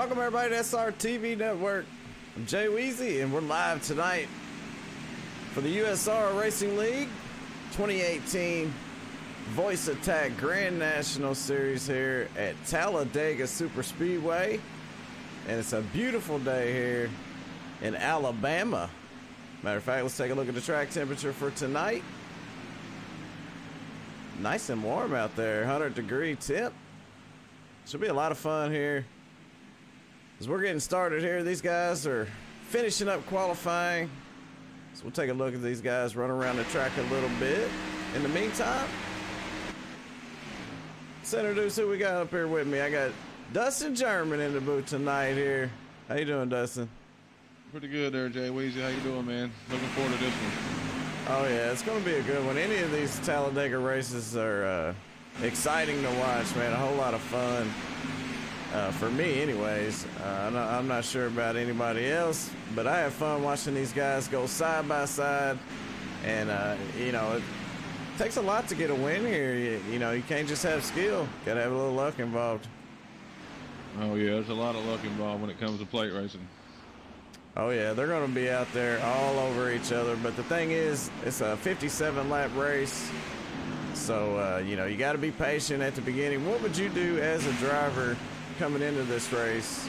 Welcome everybody to SRTV Network. I'm Jay Weezy and we're live tonight for the USRL Racing League 2018 Voice Attack Grand National Series here at Talladega SuperSpeedway. And it's a beautiful day here in Alabama. Matter of fact, let's take a look at the track temperature for tonight. Nice and warm out there, 100-degree temp. Should be a lot of fun here. As we're getting started here, these guys are finishing up qualifying. So we'll take a look at these guys run around the track a little bit. In the meantime, let's introduce who we got up here with me. I got Dustin German in the booth tonight here. How you doing, Dustin? Pretty good there, Jay Weezy. How you doing, man? Looking forward to this one. Oh yeah, it's gonna be a good one. Any of these Talladega races are exciting to watch, man. A whole lot of fun. For me anyways. I'm not sure about anybody else, but I have fun watching these guys go side by side. And you know, it takes a lot to get a win here. You know, you can't just have skill, gotta have a little luck involved. Oh yeah, there's a lot of luck involved when it comes to plate racing. Oh yeah, they're gonna be out there all over each other, but the thing is, it's a 57 lap race. So you know, you got to be patient at the beginning. What would you do as a driver coming into this race?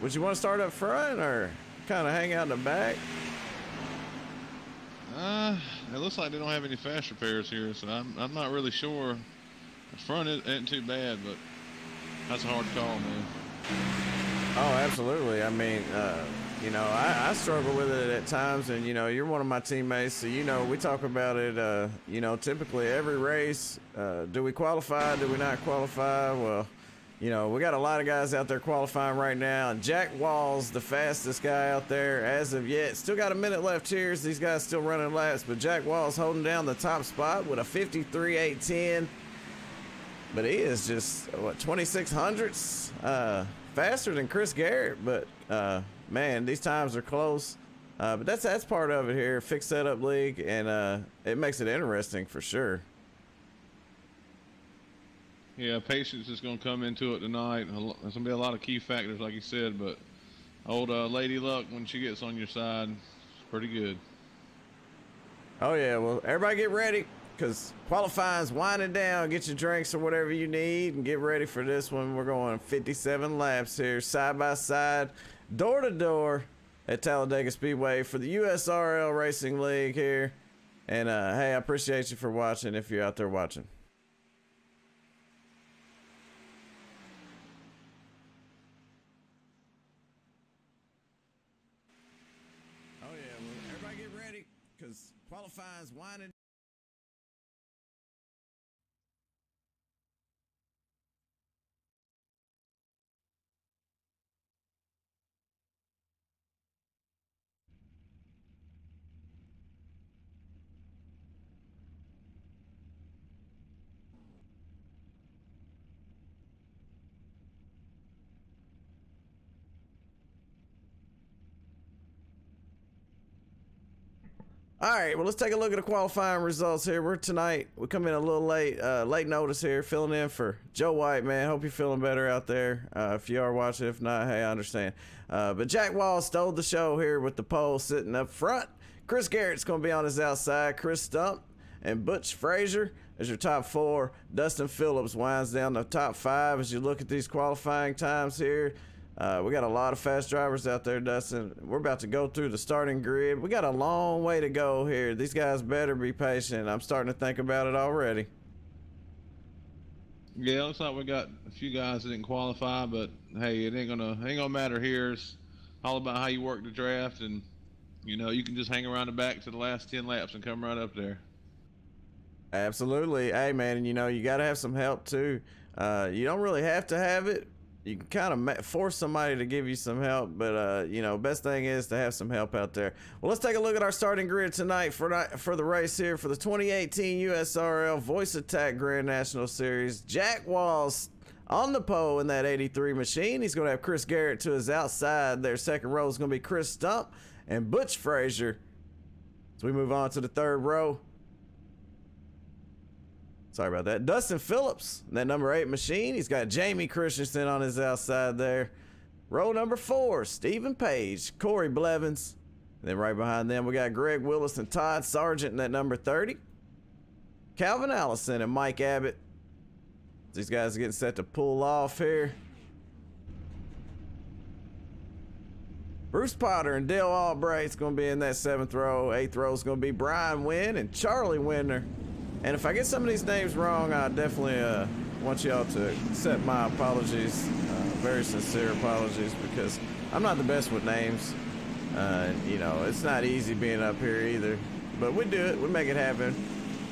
Would you want to start up front or kind of hang out in the back? It looks like they don't have any fast repairs here, so I'm not really sure. The front isn't too bad, but that's a hard call, man. Oh, absolutely. I mean, you know, I struggle with it at times, and you know, you're one of my teammates, so you know, we talk about it. You know, typically every race, do we qualify? Do we not qualify? Well, you know, we got a lot of guys out there qualifying right now, and Jack Wall's the fastest guy out there as of yet. Still got a minute left here. These guys still running laps, but Jack Wall's holding down the top spot with a 53.810. But he is just, what, 2600ths faster than Chris Garrett. But, man, these times are close. But that's part of it here, fixed setup league, and it makes it interesting for sure. Yeah, patience is going to come into it tonight. There's going to be a lot of key factors, like you said, but old Lady Luck, when she gets on your side, it's pretty good. Oh, yeah. Well, everybody get ready, because qualifying's winding down. Get your drinks or whatever you need and get ready for this one. We're going 57 laps here, side by side, door to door at Talladega Speedway for the USRL Racing League here. And, hey, I appreciate you for watching if you're out there watching. Because qualifying's winding. All right, well, let's take a look at the qualifying results here. We come in a little late, late notice here, filling in for Joe White, man. Hope you're feeling better out there. If you are watching, if not, hey, I understand. But Jack Wall stole the show here with the pole sitting up front. Chris Garrett's going to be on his outside. Chris Stump and Butch Frazier as your top four. Dustin Phillips winds down the top five as you look at these qualifying times here. We got a lot of fast drivers out there, Dustin. We're about to go through the starting grid. We got a long way to go here. These guys better be patient. I'm starting to think about it already. Yeah, looks like we got a few guys that didn't qualify, but hey, it ain't gonna matter here. It's all about how you work the draft, and you know, you can just hang around the back to the last 10 laps and come right up there. Absolutely. Hey, man, and you know, you got to have some help too. You don't really have to have it. You can kind of force somebody to give you some help, but you know, best thing is to have some help out there. Well, let's take a look at our starting grid tonight for the race here for the 2018 USRL Voice Attack Grand National Series. Jack Wall's on the pole in that 83 machine. He's going to have Chris Garrett to his outside. Their second row is going to be Chris Stump and Butch Frazier. So we move on to the third row. Sorry about that. Dustin Phillips, that number 8 machine. He's got Jamie Christensen on his outside there. Row number 4, Stephen Page, Corey Blevins. And then right behind them, we got Greg Willis and Todd Sargent in that number 30. Calvin Allison and Mike Abbott. These guys are getting set to pull off here. Bruce Potter and Dale Albright's going to be in that 7th row. 8th row is going to be Brian Wynn and Charlie Winner. And if I get some of these names wrong, I definitely want y'all to accept my apologies. Very sincere apologies, because I'm not the best with names. You know, it's not easy being up here either. But we do it. We make it happen.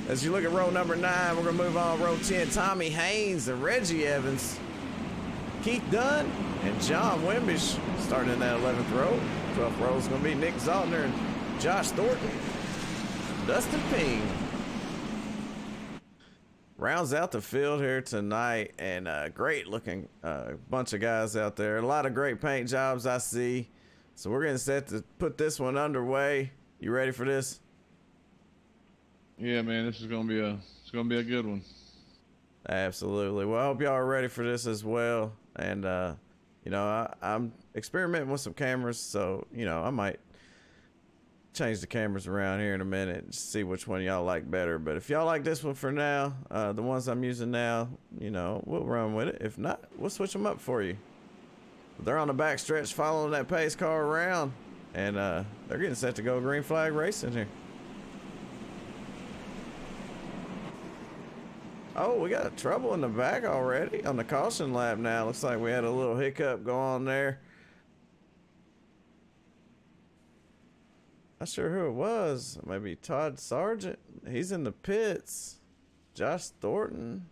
As you look at row number 9, we're going to move on. Row 10, Tommy Haynes and Reggie Evans. Keith Dunn and John Wimbish starting in that 11th row. 12th row is going to be Nick Zaltner and Josh Thornton. Dustin Ping rounds out the field here tonight, and great looking bunch of guys out there. A lot of great paint jobs I see. So we're getting set to put this one underway. You ready for this? Yeah, man, this is gonna be a good one. Absolutely. Well, I hope y'all are ready for this as well. And you know, I'm experimenting with some cameras, so you know, I might change the cameras around here in a minute and see which one y'all like better. But if y'all like this one for now, the ones I'm using now, you know, we'll run with it. If not, we'll switch them up for you. They're on the back stretch following that pace car around, and they're getting set to go green flag racing here. Oh, we got trouble in the back already on the caution lap now. Looks like we had a little hiccup go on there. Not sure who it was. Maybe Todd Sargent. He's in the pits. Josh Thornton.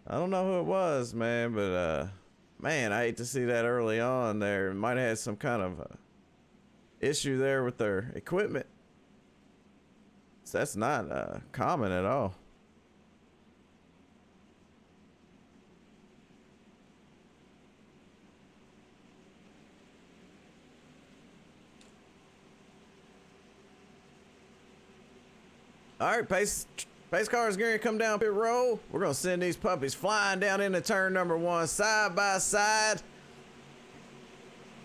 I don't know who it was, man, but man, I hate to see that early on there. Might have had some kind of issue there with their equipment. So that's not common at all. All right, pace car is going to come down pit row. We're going to send these puppies flying down into turn number 1, side by side.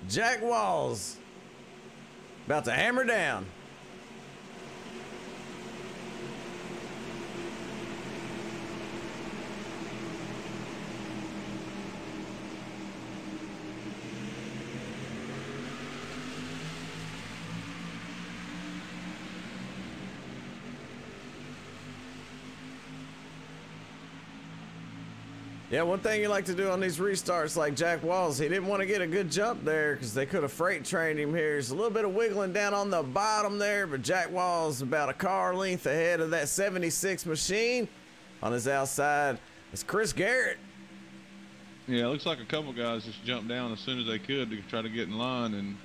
Jack Walls about to hammer down. Yeah, one thing you like to do on these restarts, like Jack Walls, he didn't want to get a good jump there because they could have freight trained him here. There's a little bit of wiggling down on the bottom there, but Jack Walls about a car length ahead of that 76 machine. On his outside is Chris Garrett. Yeah, it looks like a couple guys just jumped down as soon as they could to try to get in line, and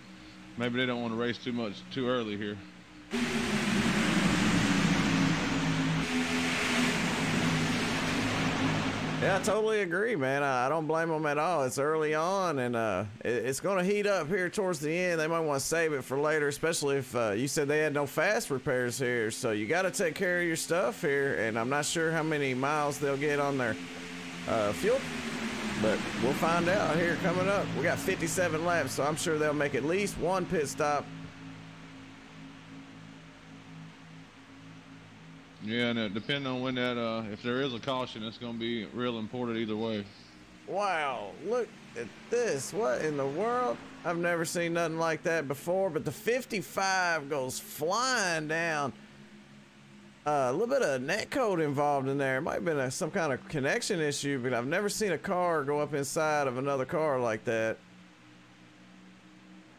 maybe they don't want to race too early here. Yeah, I totally agree, man. I don't blame them at all. It's early on, and it's going to heat up here towards the end. They might want to save it for later, especially if you said they had no fast repairs here. So you got to take care of your stuff here, and I'm not sure how many miles they'll get on their fuel, but we'll find out here coming up. We got 57 laps, so I'm sure they'll make at least one pit stop. Yeah, and depending on when that, if there is a caution, it's going to be real important either way. Wow, look at this. What in the world? I've never seen nothing like that before, but the 55 goes flying down. A little bit of net code involved in there. It might have been some kind of connection issue, but I've never seen a car go up inside of another car like that.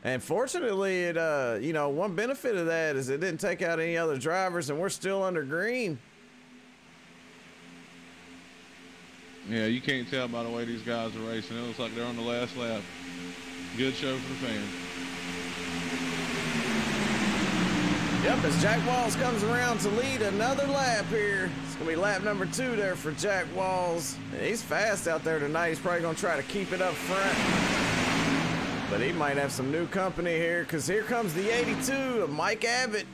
And fortunately, it you know, one benefit of that is it didn't take out any other drivers, and we're still under green. Yeah, you can't tell by the way these guys are racing. It looks like they're on the last lap. Good show for the fans. Yep, as Jack Walls comes around to lead another lap here. It's going to be lap number 2 there for Jack Walls. And he's fast out there tonight. He's probably going to try to keep it up front. But he might have some new company here, because here comes the 82 of Mike Abbott.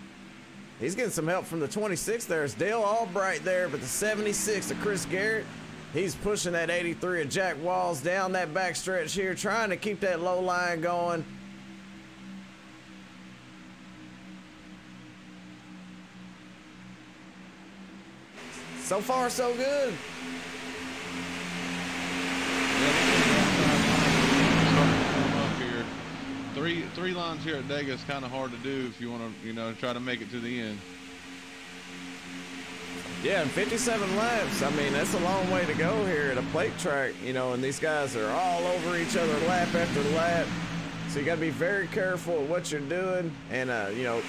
He's getting some help from the 26 there. It's Dale Albright there, but the 76 of Chris Garrett. He's pushing that 83 of Jack Walls down that backstretch here, trying to keep that low line going. So far, so good. Three lines here at Dega is kind of hard to do if you want to, you know, try to make it to the end. Yeah, and 57 laps. I mean, that's a long way to go here at a plate track, you know, and these guys are all over each other lap after lap. So you got to be very careful of what you're doing. And, you know,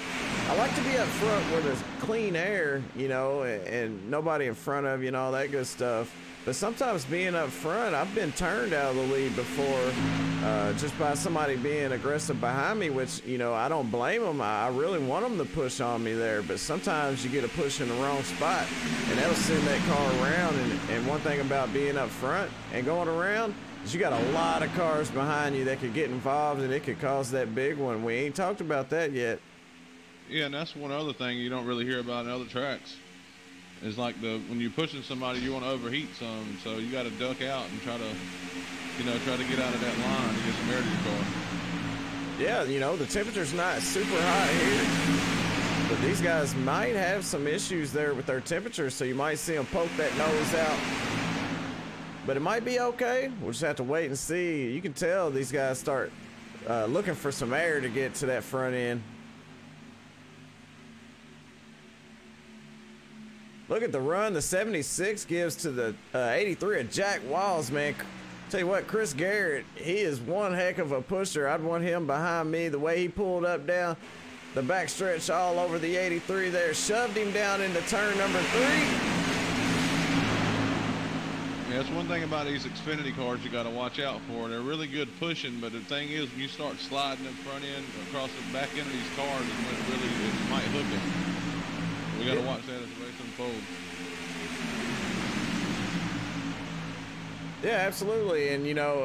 I like to be up front where there's clean air, you know, and nobody in front of you and all that good stuff. But sometimes being up front, I've been turned out of the lead before just by somebody being aggressive behind me, which, you know, I don't blame them. I really want them to push on me there. But sometimes you get a push in the wrong spot, and that'll send that car around. And one thing about being up front and going around is you got a lot of cars behind you that could get involved, and it could cause that big one. We ain't talked about that yet. Yeah, and that's one other thing you don't really hear about in other tracks. It's like when you're pushing somebody, you want to overheat some, so you got to duck out and try to, you know, try to get out of that line and get some air to your car. Yeah, you know, the temperature's not super hot here, but these guys might have some issues there with their temperature, so you might see them poke that nose out. But it might be okay. We'll just have to wait and see. You can tell these guys start looking for some air to get to that front end. Look at the run the 76 gives to the 83 of Jack Walls, man. Tell you what, Chris Garrett, he is one heck of a pusher. I'd want him behind me. The way he pulled up down the backstretch all over the 83 there, shoved him down into turn number 3. Yeah, that's one thing about these Xfinity cars you got to watch out for. They're really good pushing, but the thing is, when you start sliding them front end across the back end of these cars, is when it might hook it. We got to watch that as the race unfolds. Yeah, absolutely. And, you know,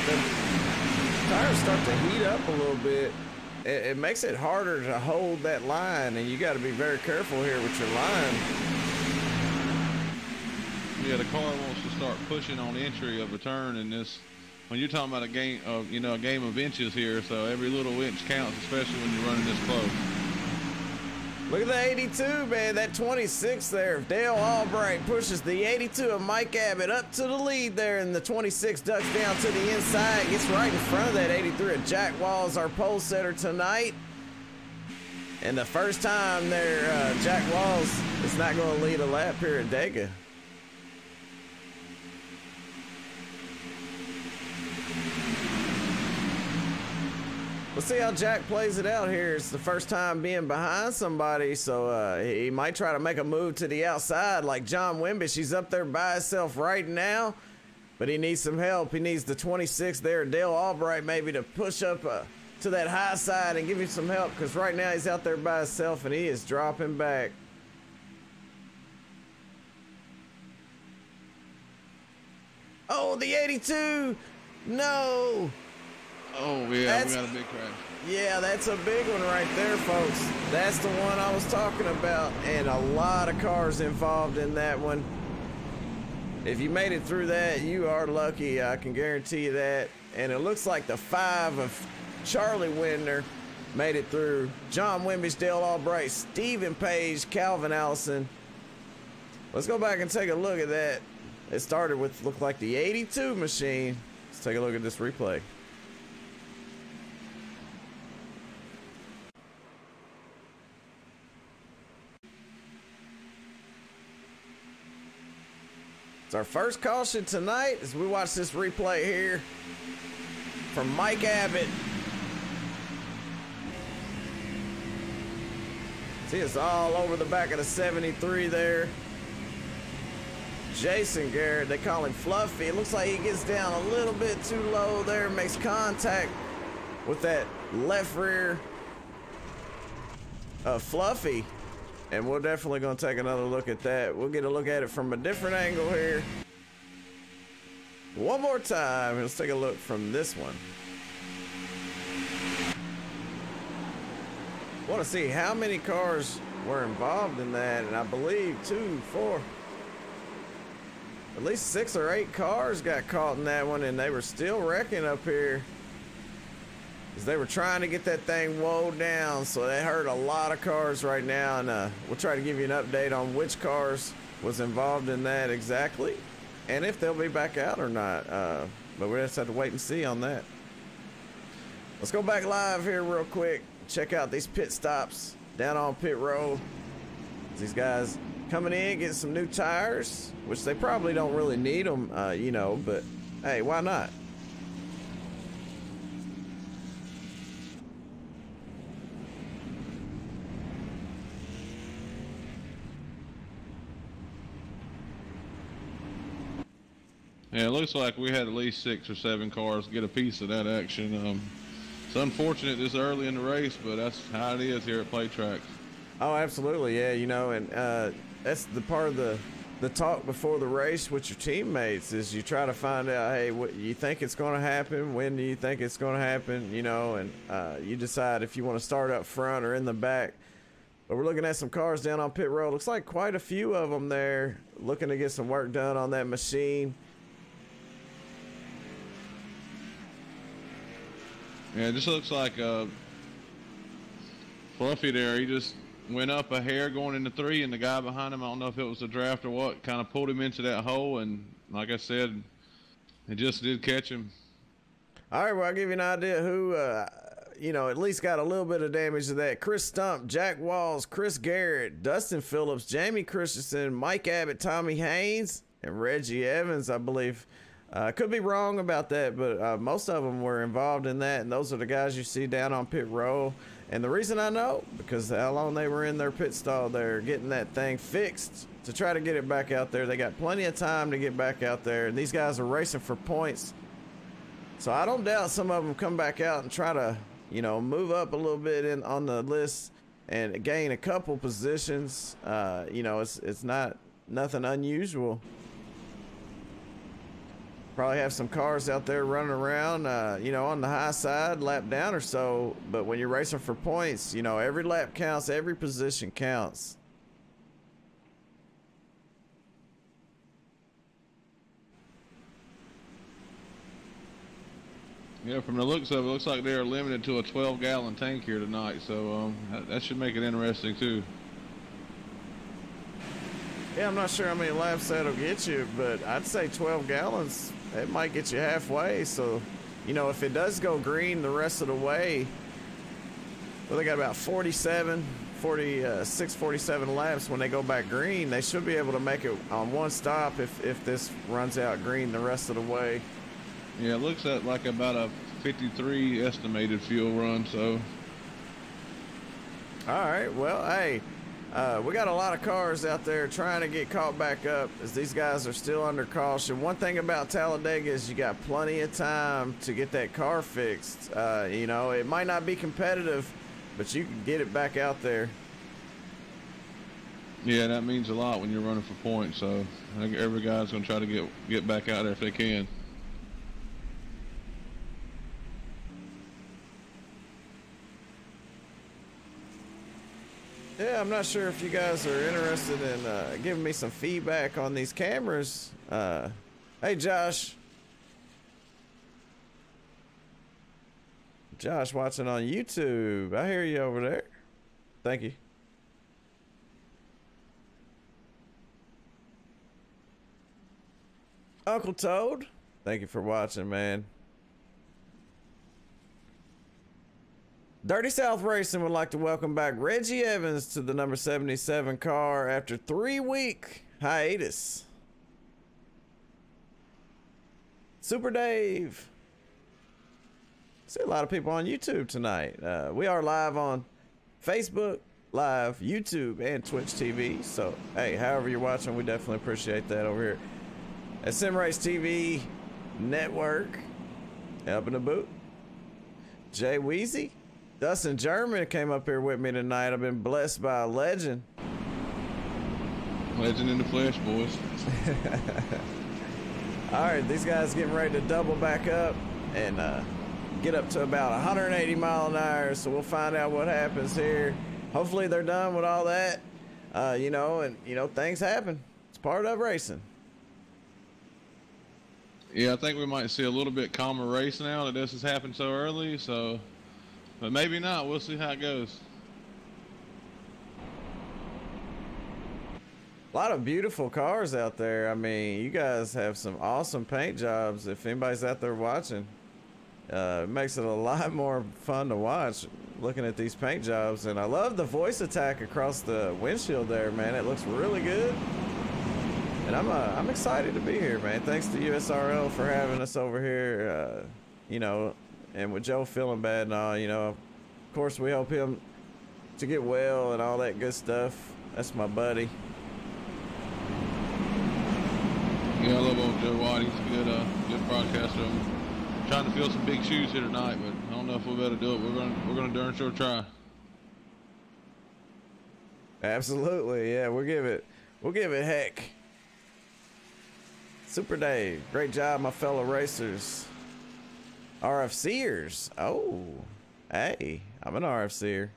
the tires start to heat up a little bit. It makes it harder to hold that line, and you got to be very careful here with your line. Yeah, the car wants to start pushing on entry of a turn in this. When you're talking about a game of, you know, a game of inches here, so every little inch counts, especially when you're running this close. Look at the 82, man. That 26 there. Dale Albright pushes the 82 of Mike Abbott up to the lead there, and the 26 ducks down to the inside. Gets right in front of that 83 of Jack Walls, our pole setter tonight. And the first time there, Jack Walls is not going to lead a lap here at Dega. We'll see how Jack plays it out here. It's the first time being behind somebody, so he might try to make a move to the outside like John Wimbish. He's up there by himself right now, but he needs some help. He needs the 26 there, Dale Albright, maybe to push up to that high side and give him some help, because right now he's out there by himself and he is dropping back. Oh, the 82! No! Oh, yeah, we got a big crash. Yeah, that's a big one right there, folks. That's the one I was talking about, and a lot of cars involved in that one. If you made it through that, you are lucky, I can guarantee you that. And it looks like the 5 of Charlie Windner made it through. John Wimbish, Dale Albright, Stephen Page, Calvin Allison. Let's go back and take a look at that. It started with, looked like the 82 machine. Let's take a look at this replay. It's our first caution tonight as we watch this replay here from Mike Abbott. See, it's all over the back of the 73 there. Jason Garrett, they call him Fluffy. It looks like he gets down a little bit too low there, makes contact with that left rear of Fluffy. And we're definitely going to take another look at that. We'll get a look at it from a different angle here. One more time. Let's take a look from this one. Want to see how many cars were involved in that. And I believe 2, 4. At least 6 or 8 cars got caught in that one, and they were still wrecking up here. Because they were trying to get that thing woed down, so they hurt a lot of cars right now, and we'll try to give you an update on which cars was involved in that exactly, and if they'll be back out or not. But we just have to wait and see on that. Let's go back live here real quick. Check out these pit stops down on pit road. These guys coming in, getting some new tires, which they probably don't really need them, you know, but hey, why not? Yeah, it looks like we had at least 6 or 7 cars get a piece of that action. It's unfortunate this early in the race, but that's how it is here at Play Tracks. Oh, absolutely, yeah, you know, and that's the part of the talk before the race with your teammates is you try to find out, hey, what you think it's going to happen, when do you think it's going to happen, you know, and you decide if you want to start up front or in the back. But we're looking at some cars down on pit road. Looks like quite a few of them there looking to get some work done on that machine. Yeah, it just looks like Fluffy there. He just went up a hair going into 3, and the guy behind him, I don't know if it was a draft or what, kind of pulled him into that hole, and like I said, it just did catch him. All right, well, I'll give you an idea who, you know, at least got a little bit of damage to that. Chris Stump, Jack Walls, Chris Garrett, Dustin Phillips, Jamie Christensen, Mike Abbott, Tommy Haynes, and Reggie Evans, I believe. Could be wrong about that, but most of them were involved in that, and those are the guys you see down on pit row. And the reason I know, because how long they were in their pit stall there getting that thing fixed to try to get it back out there. They got plenty of time to get back out there, and these guys are racing for points. So I don't doubt some of them come back out and try to, you know, move up a little bit on the list and gain a couple positions. You know, it's not nothing unusual. Probably have some cars out there running around, you know, on the high side, lap down or so. But when you're racing for points, you know, every lap counts, every position counts. Yeah, from the looks of it, looks like they're limited to a 12-gallon tank here tonight, so that should make it interesting too. Yeah, I'm not sure how many laps that'll get you, but I'd say 12 gallons. It might get you halfway. So, you know, if it does go green the rest of the way, well, they got about 47 laps when they go back green. They should be able to make it on one stop if this runs out green the rest of the way. Yeah, it looks like about a 53 estimated fuel run, so. All right, well, hey. We got a lot of cars out there trying to get caught back up as these guys are still under caution. One thing about Talladega is you got plenty of time to get that car fixed. You know, it might not be competitive, but you can get it back out there. Yeah, that means a lot when you're running for points. So I think every guy's going to try to get back out there if they can. Yeah, I'm not sure if you guys are interested in giving me some feedback on these cameras. Hey, Josh. Josh watching on YouTube. I hear you over there. Thank you. Uncle Toad. Thank you for watching, man. Dirty South Racing would like to welcome back Reggie Evans to the number 77 car after 3-week hiatus. Super Dave. See a lot of people on YouTube tonight. We are live on Facebook, live, YouTube, and Twitch TV. So, hey, however you're watching, we definitely appreciate that over here at SRTV Network. Up in the boot. Jay Weezy. Dustin German came up here with me tonight. I've been blessed by a legend. Legend in the flesh, boys. All right, these guys getting ready to double back up and get up to about 180 mile an hour. So we'll find out what happens here. Hopefully they're done with all that, you know, and, you know, things happen. It's part of racing. Yeah, I think we might see a little bit calmer race now that this has happened so early. So, but maybe not. We'll see how it goes. A lot of beautiful cars out there. I mean, you guys have some awesome paint jobs. If anybody's out there watching, it makes it a lot more fun to watch looking at these paint jobs. And I love the voice attack across the windshield there, man. It looks really good. And I'm excited to be here, man. Thanks to USRL for having us over here. You know, and with Joe feeling bad and all, you know, of course we hope him to get well and all that good stuff. That's my buddy. Yeah, I love old Joe White. He's a good broadcaster. I'm trying to fill some big shoes here tonight, but I don't know if we'll be able to do it. We're gonna darn sure try. Absolutely, yeah. We'll give it heck. Super Dave, great job, my fellow racers. RFCers. Oh, hey, I'm an RFCer.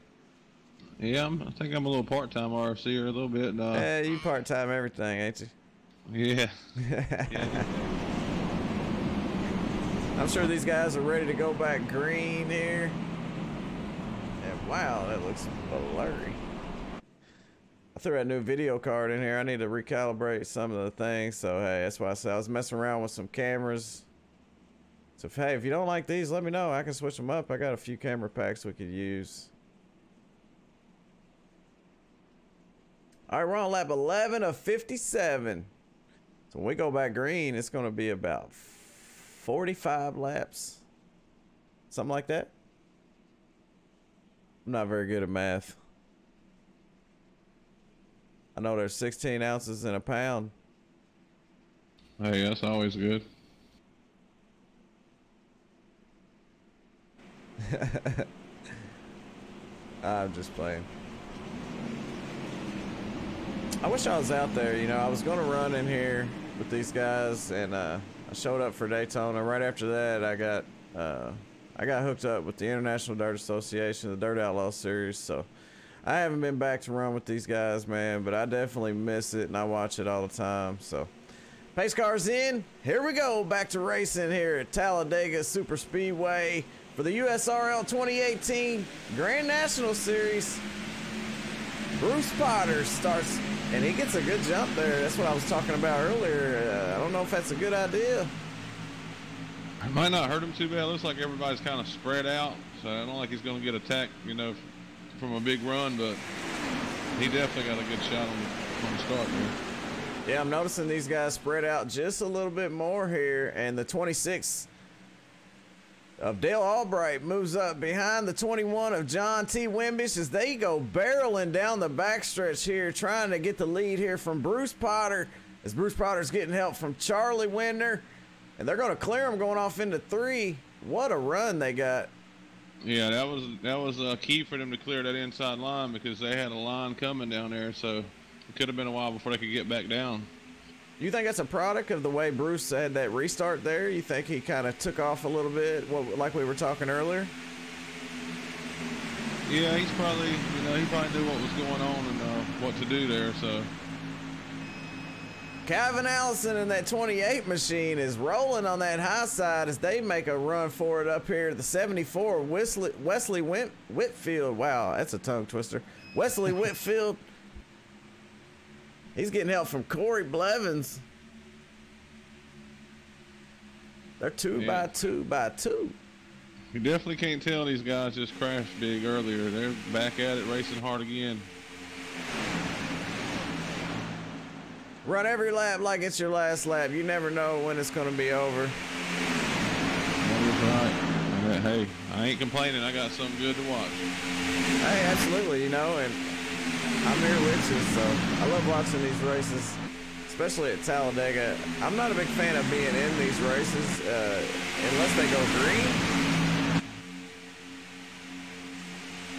Yeah, I think I'm a little part-time RFCer a little bit. Yeah, you part-time everything, ain't you? Yeah. Yeah. I'm sure these guys are ready to go back green here. And wow, that looks blurry. I threw a new video card in here. I need to recalibrate some of the things. So hey, that's why I said I was messing around with some cameras. So hey, if you don't like these, let me know. I can switch them up. I got a few camera packs we could use. All right, we're on lap 11 of 57. So when we go back green, it's going to be about 45 laps. Something like that. I'm not very good at math. I know there's 16 ounces in a pound. Hey, that's always good. I'm just playing. I wish I was out there. You know, I was going to run in here with these guys, and I showed up for Daytona. Right after that, I got hooked up with the International Dirt Association, the Dirt Outlaw Series. So I haven't been back to run with these guys, man, but I definitely miss it, and I watch it all the time. So pace cars in. Here we go. Back to racing here at Talladega SuperSpeedway for the USRL 2018 Grand National Series. Bruce Potter starts, and he gets a good jump there. That's what I was talking about earlier. I don't know if that's a good idea. It might not hurt him too bad. It looks like everybody's kind of spread out, so I don't like he's going to get attacked, you know, from a big run, but he definitely got a good shot on the start there. Yeah, I'm noticing these guys spread out just a little bit more here, and the 26 of Dale Albright moves up behind the 21 of John T. Wimbish as they go barreling down the backstretch here, trying to get the lead here from Bruce Potter, as Bruce Potter's getting help from Charlie Winder, and they're going to clear him going off into 3. What a run they got. Yeah, that was key for them to clear that inside line, because they had a line coming down there, so it could have been a while before they could get back down. You think that's a product of the way Bruce had that restart there? You think he kind of took off a little bit, like we were talking earlier? Yeah, he's probably, you know, he probably knew what was going on and what to do there, so. Calvin Allison in that 28 machine is rolling on that high side as they make a run for it up here. The 74, Wesley Whitfield. Wow, that's a tongue twister. Wesley Whitfield. He's getting help from Corey Blevins. They're 2 by 2 by 2. You definitely can't tell these guys just crashed big earlier. They're back at it, racing hard again. Run every lap like it's your last lap. You never know when it's going to be over. That is right. Hey, I ain't complaining. I got something good to watch. Hey, absolutely, you know, and I'm here with you, so I love watching these races, especially at Talladega. I'm not a big fan of being in these races unless they go green.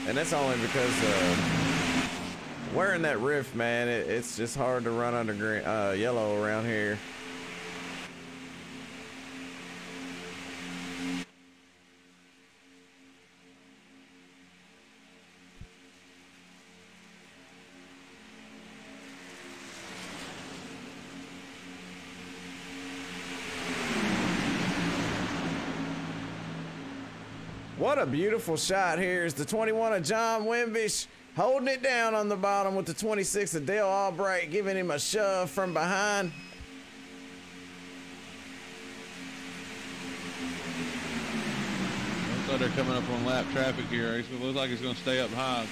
And that's only because wearing that rift, man, it's just hard to run under green, yellow around here. What a beautiful shot here is the 21 of John Wimbish holding it down on the bottom with the 26 of Dale Albright giving him a shove from behind. Looks like they're coming up on lap traffic here. It looks like it's going to stay up high.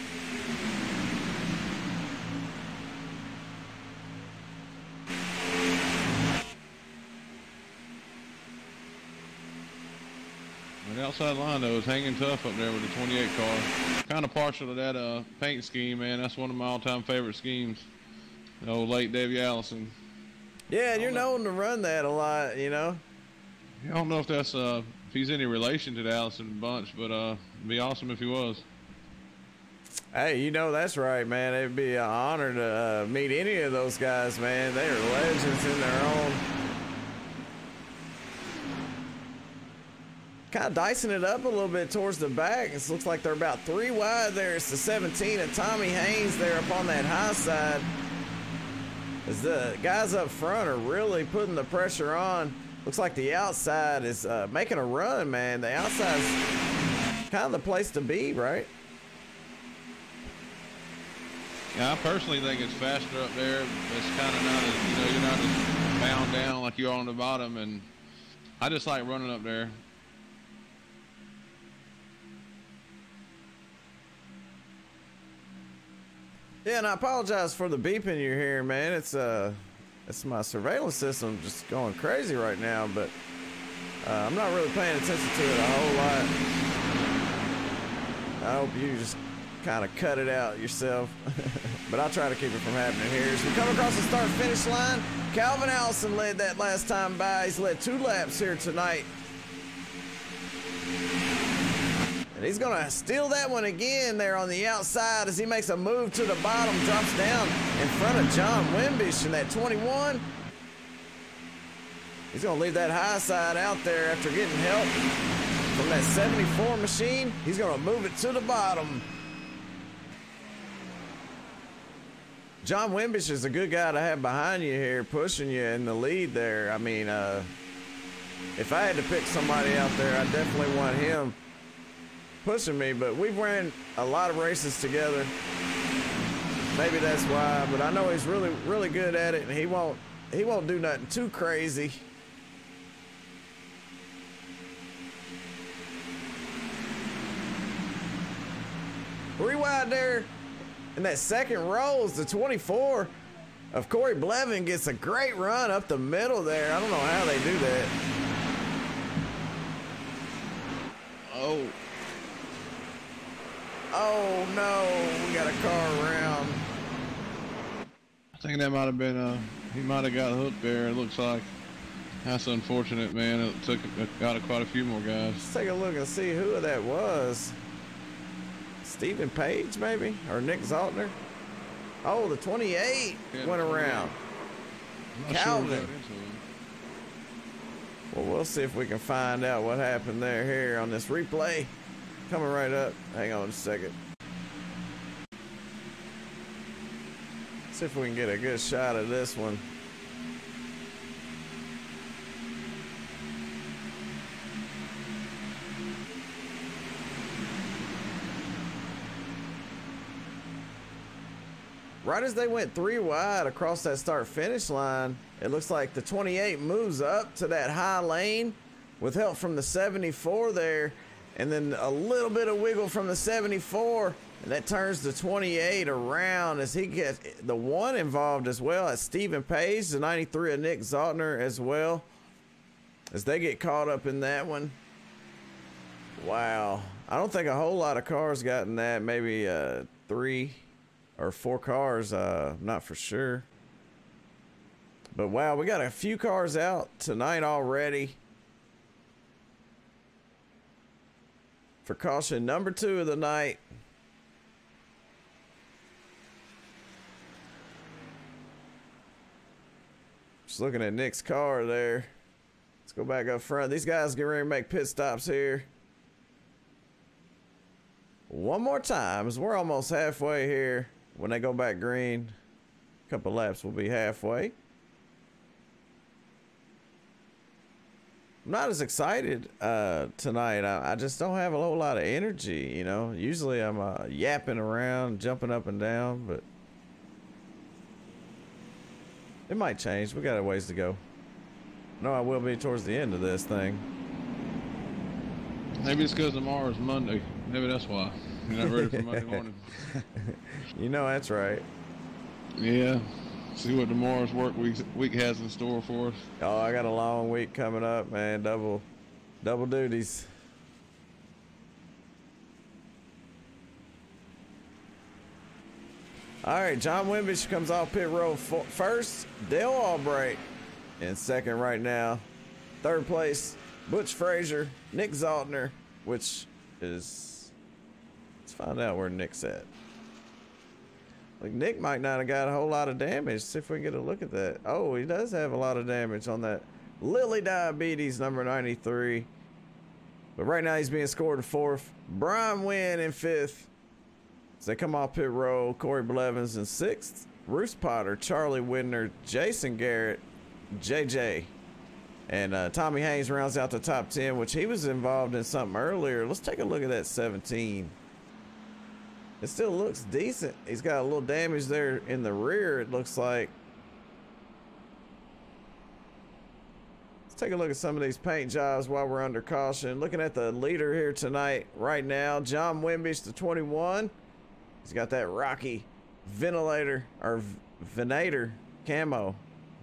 The outside line though is hanging tough up there with the 28 car. Kind of partial to that paint scheme, man. That's one of my all-time favorite schemes. The old late Davey Allison. Yeah, and you're known to run that a lot, you know. I don't know if that's if he's any relation to the Allison bunch, but it'd be awesome if he was. Hey, you know that's right, man. It'd be an honor to meet any of those guys, man. They are legends in their own. Kind of dicing it up a little bit towards the back. It looks like they're about 3 wide there. It's the 17 of Tommy Haynes there up on that high side. As the guys up front are really putting the pressure on. Looks like the outside is making a run, man. The outside's kind of the place to be, right? Yeah, I personally think it's faster up there. It's kind of not as, you know, you're not as bound down like you are on the bottom, and I just like running up there. Yeah, and I apologize for the beeping you're hearing, man. It's my surveillance system just going crazy right now, but I'm not really paying attention to it a whole lot. I hope you just kind of cut it out yourself, but I'll try to keep it from happening here. As we come across the start-finish line, Calvin Allison led that last time by. He's led 2 laps here tonight. And he's going to steal that one again there on the outside as he makes a move to the bottom, drops down in front of John Wimbish in that 21. He's going to leave that high side out there after getting help from that 74 machine. He's going to move it to the bottom. John Wimbish is a good guy to have behind you here, pushing you in the lead there. I mean, if I had to pick somebody out there, I definitely want him pushing me, but we've ran a lot of races together. Maybe that's why, but I know he's really good at it, and he won't do nothing too crazy. Three wide there. And that second row is the 24 of Corey Blevin. Gets a great run up the middle there. I don't know how they do that. Oh no, we got a car around. I think that might have been he might have got hooked there. It looks like. That's unfortunate, man. It got quite a few more guys. Let's take a look and see who that was. Stephen Page, maybe? Or Nick Zaltner? Oh, the 28 went around. Calvin. Well, we'll see if we can find out what happened there here on this replay. Coming right up. Hang on a second. See if we can get a good shot of this one. Right as they went 3 wide across that start-finish line, it looks like the 28 moves up to that high lane with help from the 74 there, and then a little bit of wiggle from the 74, and that turns the 28 around as he gets the 1 involved as well as Stephen Page, the 93 of Nick Zaltner as well, as they get caught up in that one. Wow. I don't think a whole lot of cars got in that, maybe 3 or 4 cars, not for sure. But wow, we got a few cars out tonight already. For caution number 2 of the night. Just looking at Nick's car there. Let's go back up front. These guys get ready to make pit stops here. One more time, as we're almost halfway here. When they go back green, a couple laps will be halfway. I'm not as excited tonight. I just don't have a whole lot of energy, you know. Usually I'm yapping around, jumping up and down, but it might change. We got a ways to go. No, I will be towards the end of this thing. Maybe it's because tomorrow's Monday. Maybe that's why. You're not ready for Monday morning. You know that's right. Yeah. See what tomorrow's week has in store for us. Oh, I got a long week coming up, man. Double duties. All right, John Wimbish comes off pit road first. Dale Albright in second right now. Third place, Butch Frazier, Nick Zaltner, which is, let's find out where Nick's at. Like, Nick might not have got a whole lot of damage. See if we can get a look at that. Oh, he does have a lot of damage on that Lily Diabetes number 93. But right now he's being scored in fourth. Brian Wynn in fifth. As they come off pit road, Corey Blevins in sixth. Bruce Potter, Charlie Widner, Jason Garrett, JJ. And Tommy Haynes rounds out the top 10, which he was involved in something earlier. Let's take a look at that 17. It still looks decent. He's got a little damage there in the rear, it looks like. Let's take a look at some of these paint jobs while we're under caution. Looking at the leader here tonight, right now, John Wimbish, the 21. He's got that Rocky Venator camo.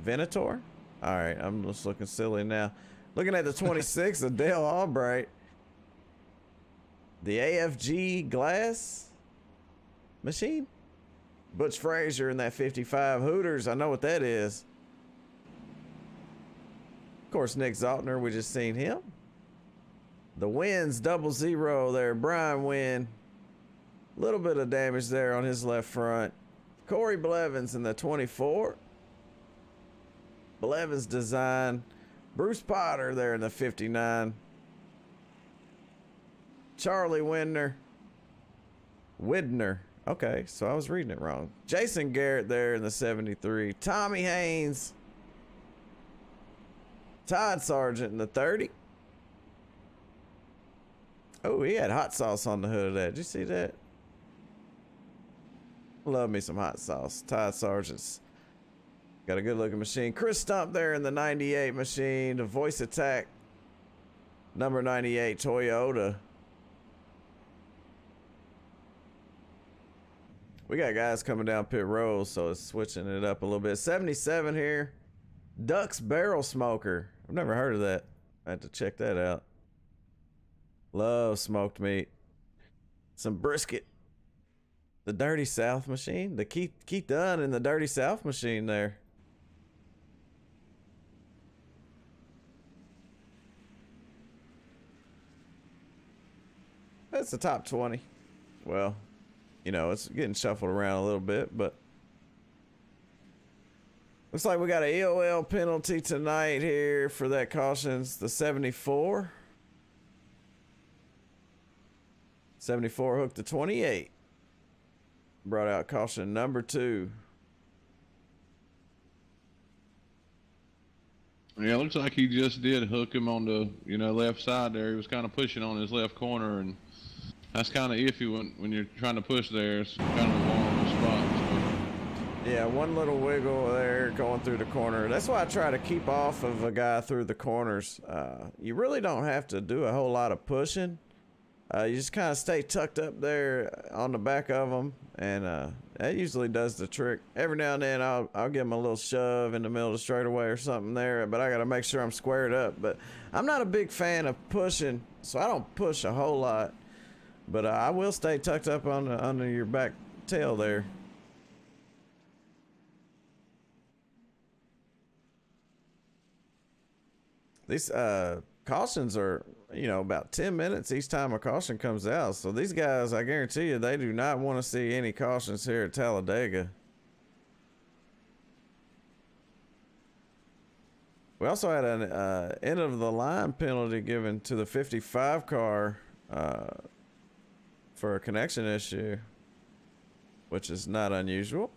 Venator? All right, I'm just looking silly now. Looking at the 26 of Dale Albright. The AFG glass machine. Butch Frazier in that 55 Hooters. I know what that is. Of course, Nick Zaltner, we just seen him. The Wins 00 there. Brian Wynn. Little bit of damage there on his left front. Corey Blevins in the 24. Blevins design. Bruce Potter there in the 59. Charlie Widner. Okay, so I was reading it wrong. Jason Garrett there in the 73. Tommy Haynes. Todd Sargent in the 30. Oh, he had hot sauce on the hood of that. Did you see that? Love me some hot sauce. Todd Sargent's got a good looking machine. Chris Stump there in the 98 machine. The Voice Attack number 98 Toyota. We got guys coming down pit road, so it's switching it up a little bit. 77 here. Duck's Barrel Smoker. I've never heard of that. I had to check that out. Love smoked meat. Some brisket. The Dirty South machine. The Keith Dunn in the Dirty South machine there. That's the top 20. Well, you know, it's getting shuffled around a little bit, but looks like we got an EOL penalty tonight here for that cautions. The 74. 74 hooked to 28. Brought out caution number 2. Yeah, it looks like he just did hook him on the, you know, left side there. He was kind of pushing on his left corner, and that's kind of iffy when you're trying to push there. It's kind of a vulnerable spot. So. Yeah, one little wiggle there going through the corner. That's why I try to keep off of a guy through the corners. You really don't have to do a whole lot of pushing. You just kind of stay tucked up there on the back of them, and that usually does the trick. Every now and then I'll give them a little shove in the middle of the straightaway or something there, but I got to make sure I'm squared up. But I'm not a big fan of pushing, so I don't push a whole lot. But I will stay tucked up on under your back tail there. These cautions are, you know, about 10 minutes each time a caution comes out. So these guys, I guarantee you, they do not want to see any cautions here at Talladega. We also had an end of the line penalty given to the 55 car for a connection issue, which is not unusual.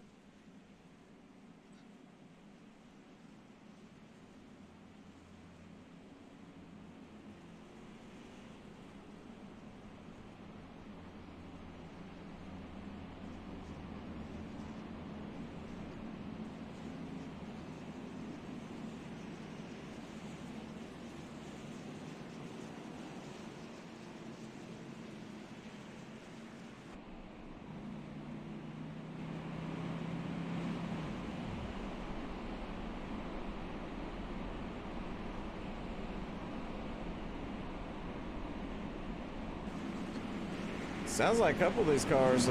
Sounds like a couple of these cars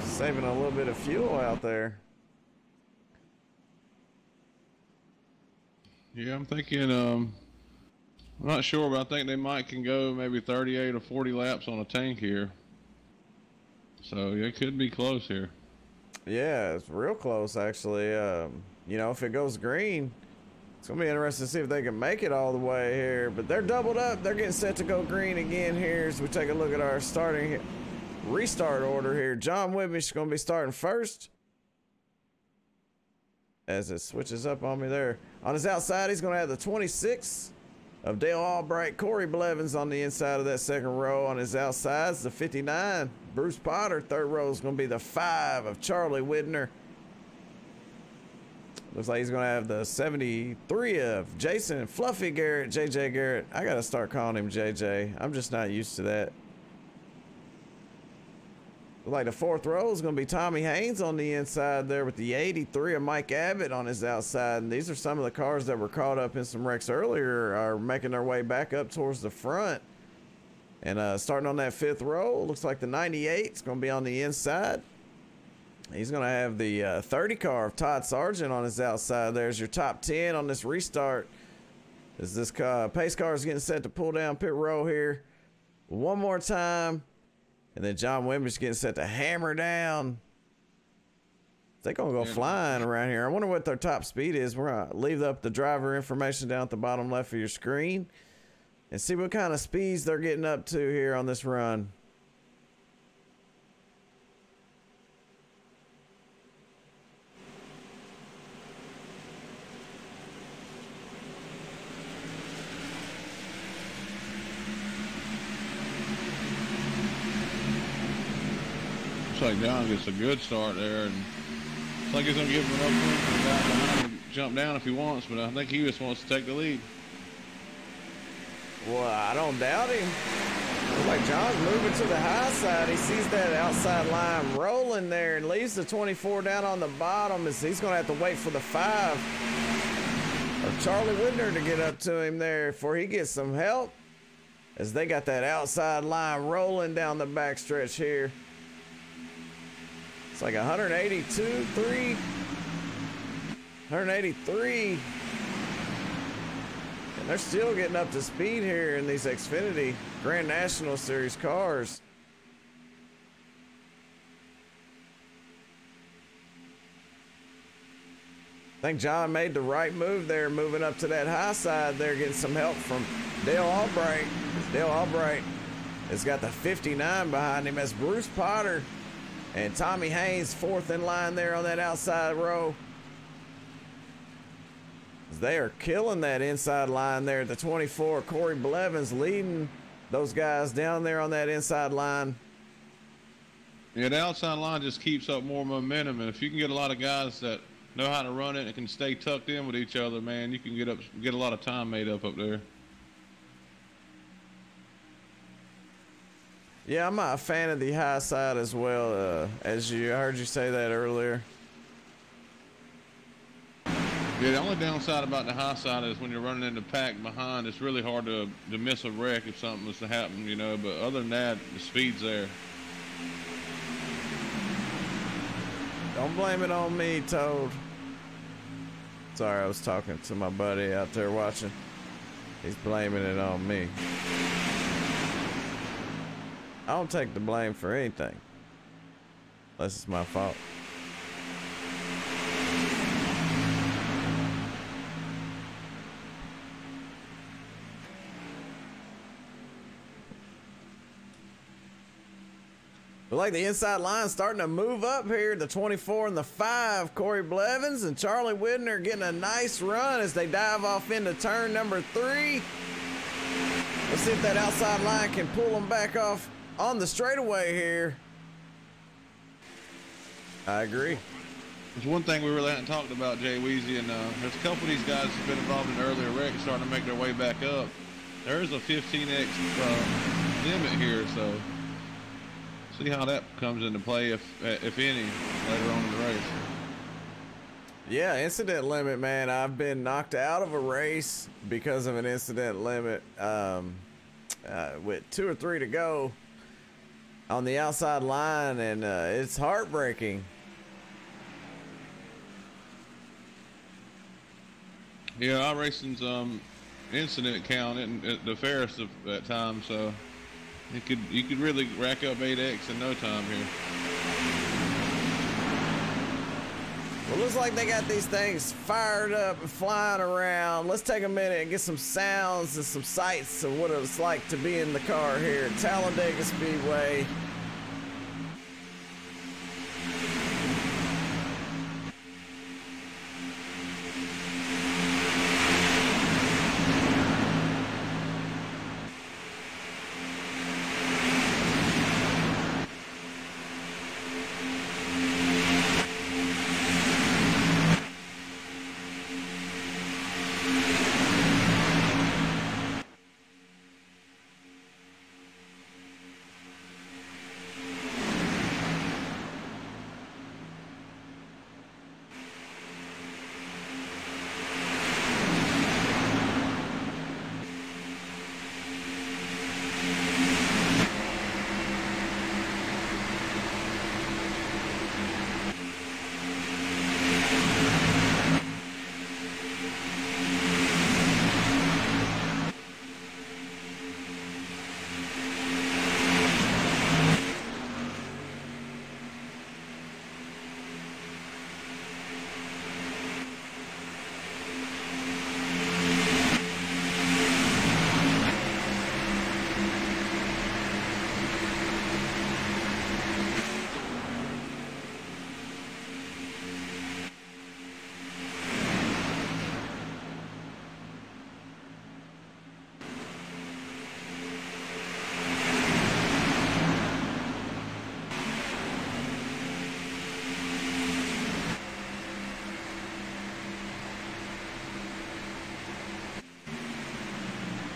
saving a little bit of fuel out there. Yeah, I'm thinking, I'm not sure, but I think they can go maybe 38 or 40 laps on a tank here. So it could be close here. Yeah, it's real close actually. You know, if it goes green, it's gonna be interesting to see if they can make it all the way here. But they're doubled up. They're getting set to go green again here as we take a look at our restart order here. John Whitmish's gonna be starting first. As it switches up on me there. On his outside, he's going to have the 26 of Dale Albright. Corey Blevins on the inside of that second row. On his outsides, the 59, Bruce Potter. Third row is going to be the 5 of Charlie Widner. Looks like he's going to have the 73 of Jason Fluffy Garrett, JJ Garrett. I got to start calling him JJ. I'm just not used to that. Like the fourth row is going to be Tommy Haynes on the inside there with the 83 of Mike Abbott on his outside. And these are some of the cars that were caught up in some wrecks earlier are making their way back up towards the front. And starting on that fifth row, looks like the 98 is going to be on the inside. He's going to have the 30 car of Todd Sargent on his outside. There's your top 10 on this restart. As this pace car is getting set to pull down pit row here. One more time. And then John Wimber's getting set to hammer down. They're going to go flying around here. I wonder what their top speed is. We're going to leave up the driver information down at the bottom left of your screen and see what kind of speeds they're getting up to here on this run. Like John gets a good start there, and it's like he's gonna give him enough room for the guy behind to jump down if he wants, but I think he just wants to take the lead. Well, I don't doubt him. Looks like John's moving to the high side. He sees that outside line rolling there and leaves the 24 down on the bottom as he's gonna have to wait for the 5 of Charlie Widner to get up to him there before he gets some help as they got that outside line rolling down the backstretch here. It's like 182.3, 183. And they're still getting up to speed here in these Xfinity Grand National Series cars. I think John made the right move there, moving up to that high side there, getting some help from Dale Albright. Dale Albright has got the 59 behind him. That's Bruce Potter and Tommy Haynes fourth in line there on that outside row. They are killing that inside line there at the 24. Corey Blevins leading those guys down there on that inside line. Yeah, the outside line just keeps up more momentum, and if you can get a lot of guys that know how to run it and can stay tucked in with each other, man, you can get a lot of time made up there. Yeah, I'm a fan of the high side as well, as I heard you say that earlier. Yeah, the only downside about the high side is when you're running in the pack behind, it's really hard to miss a wreck if something was to happen, you know, but other than that, the speed's there. Don't blame it on me, Toad. Sorry, I was talking to my buddy out there watching. He's blaming it on me. I don't take the blame for anything, unless it's my fault. But like the inside line starting to move up here. The 24 and the 5, Corey Blevins and Charlie Widner getting a nice run as they dive off into turn number 3. Let's see if that outside line can pull them back off on the straightaway here. I agree. There's one thing we really haven't talked about, Jay Weezy, and there's a couple of these guys who've been involved in earlier wrecks starting to make their way back up. There is a 15x limit here, so see how that comes into play, if any, later on in the race. Yeah, incident limit, man. I've been knocked out of a race because of an incident limit. With 2 or 3 to go, on the outside line, and it's heartbreaking. Yeah, iRacing's incident count isn't the fairest of that time, so you could really rack up 8X in no time here. Well, looks like they got these things fired up and flying around. Let's take a minute and get some sounds and some sights of what it's like to be in the car here at Talladega Speedway.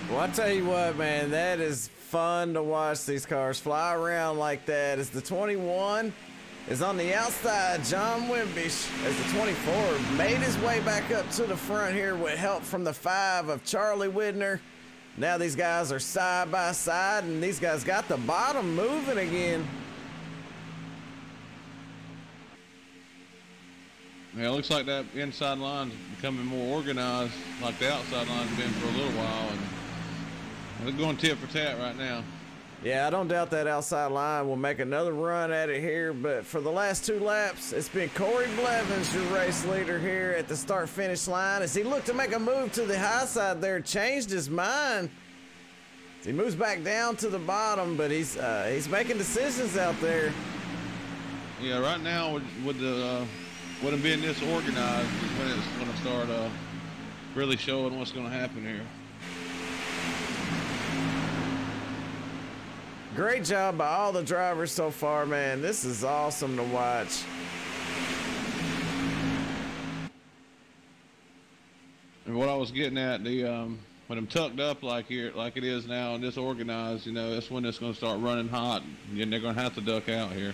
Well, I tell you what, man, that is fun to watch these cars fly around like that. As the 21 is on the outside, John Wimbish, as the 24 made his way back up to the front here with help from the 5 of Charlie Widner. Now these guys are side by side, and these guys got the bottom moving again. Yeah, it looks like that inside line's becoming more organized, like the outside line's been for a little while, and they're going tit for tat right now. Yeah, I don't doubt that outside line will make another run at it here, but for the last 2 laps, it's been Corey Blevins, your race leader here at the start-finish line, as he looked to make a move to the high side there, changed his mind. He moves back down to the bottom, but he's making decisions out there. Yeah, right now with them being this organized is when it's going to start really showing what's going to happen here. Great job by all the drivers so far, man. This is awesome to watch. And what I was getting at, when I'm tucked up like it is now and disorganized, you know, that's when it's going to start running hot, and they're going to have to duck out here.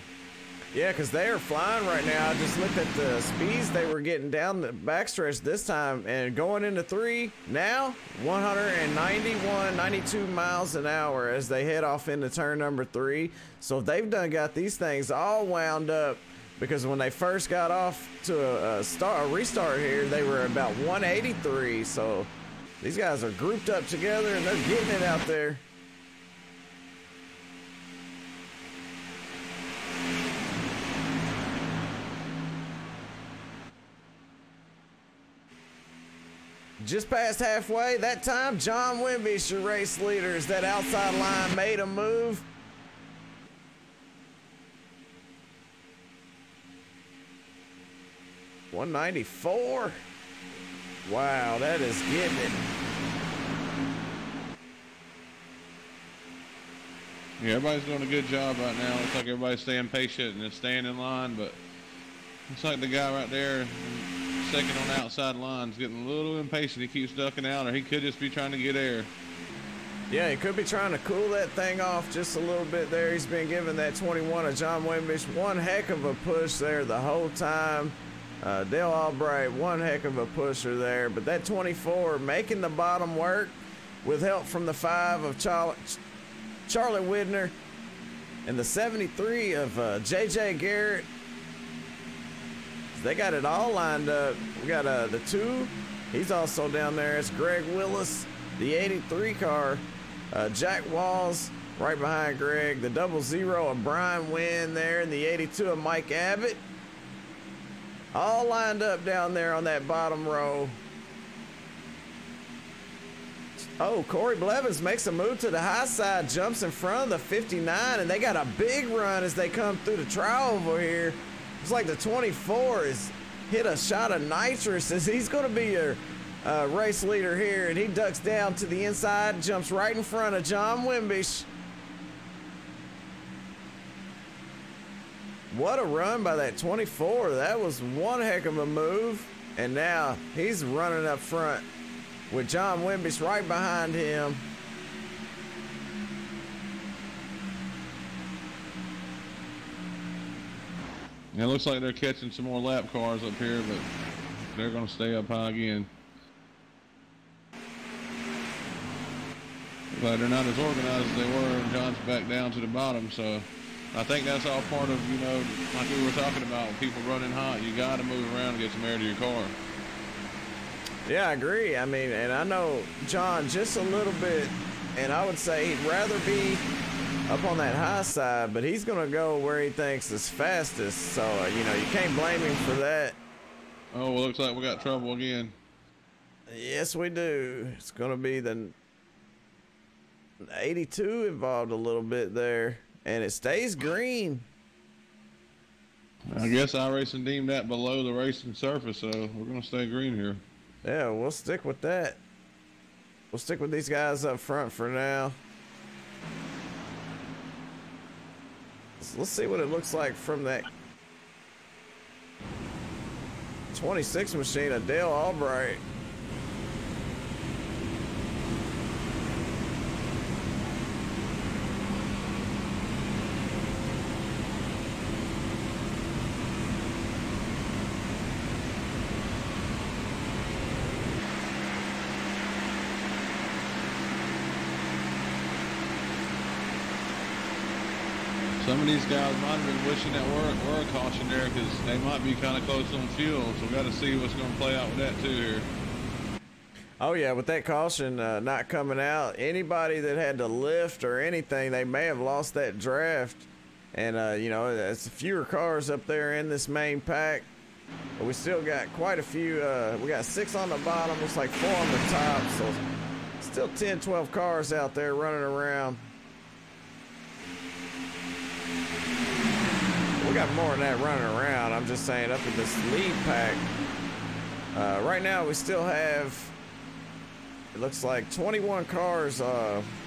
Yeah, because they are flying right now. I just looked at the speeds they were getting down the backstretch this time, and going into 3 now, 191, 92 miles an hour as they head off into turn number 3. So they've got these things all wound up, because when they first got off to a restart here, they were about 183. So these guys are grouped up together, and they're getting it out there. Just past halfway, that time, John Wimbish, your race leader, as that outside line made a move. $194. Wow, that is getting it. Yeah, everybody's doing a good job right now. Looks like everybody's staying patient and staying in line, but looks like the guy right there, second on the outside line, is getting a little impatient. He keeps ducking out, or he could just be trying to get air. Yeah, he could be trying to cool that thing off just a little bit there. He's been giving that 21 of John Wimbish one heck of a push there the whole time. Dale Albright, one heck of a pusher there. But that 24 making the bottom work with help from the 5 of Charlie Widner. and the 73 of JJ Garrett. They got it all lined up. We got the 2. He's also down there. It's Greg Willis. The 83 car, Jack Walls right behind Greg. The 00 of Brian Wynn there, and the 82 of Mike Abbott. All lined up down there on that bottom row. Oh, Corey Blevins makes a move to the high side, jumps in front of the 59, and they got a big run as they come through the tri-oval here. It's like the 24 has hit a shot of nitrous as he's going to be your race leader here, and he ducks down to the inside, jumps right in front of John Wimbish. What a run by that 24. That was one heck of a move, and now he's running up front with John Wimbish right behind him. It looks like they're catching some more lap cars up here, but they're going to stay up high again. But they're not as organized as they were. John's back down to the bottom, so I think that's all part of, you know, like we were talking about, with people running hot. You got to move around and get some air to your car. Yeah, I agree. I mean, and I know John just a little bit, and I would say he'd rather be up on that high side, but he's going to go where he thinks is fastest. So, you know, you can't blame him for that. Oh, well, looks like we got trouble again. Yes, we do. It's going to be the 82 involved a little bit there, and it stays green. I guess iRacing deemed that below the racing surface, so we're going to stay green here. Yeah, we'll stick with that. We'll stick with these guys up front for now. Let's see what it looks like from that 26 machine of Dale Albright. Some of these guys might have been wishing that were a caution there because they might be kind of close on fuel. So we got to see what's going to play out with that too here. Oh yeah, with that caution not coming out, anybody that had to lift or anything, they may have lost that draft. And you know, it's fewer cars up there in this main pack, but we still got quite a few. We got 6 on the bottom, looks like 4 on the top, so still 10, 12 cars out there running around. We got more than that running around. I'm just saying, up in this lead pack. Right now, we still have, it looks like 21 cars,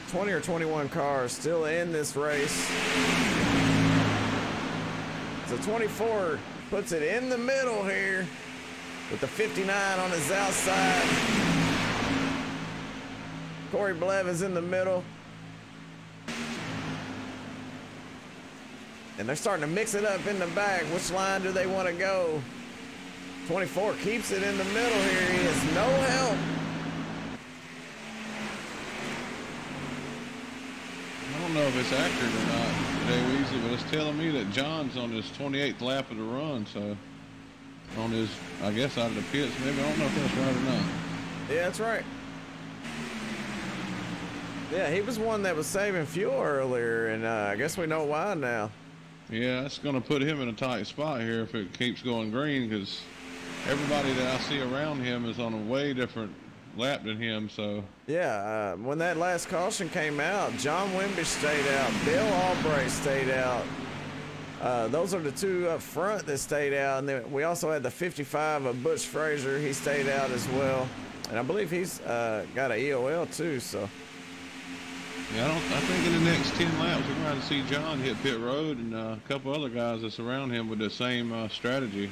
20 or 21 cars still in this race. So 24 puts it in the middle here with the 59 on his outside. Corey Blevins in the middle. And they're starting to mix it up in the back. Which line do they want to go? 24 keeps it in the middle here. He has no help. I don't know if it's accurate or not, Jay Weezy, but it's telling me that John's on his 28th lap of the run. So on his, I guess, out of the pits. Maybe, I don't know if that's right or not. Yeah, that's right. Yeah, he was one that was saving fuel earlier, and I guess we know why now. Yeah, that's going to put him in a tight spot here if it keeps going green, because everybody that I see around him is on a way different lap than him. So yeah, when that last caution came out, John Wimbish stayed out, Bill Albright stayed out. Those are the 2 up front that stayed out, and then we also had the 55 of Butch Frazier. He stayed out as well, and I believe he's got an EOL too. So. Yeah, I think in the next 10 laps we're going to see John hit pit road and a couple other guys that's around him with the same strategy.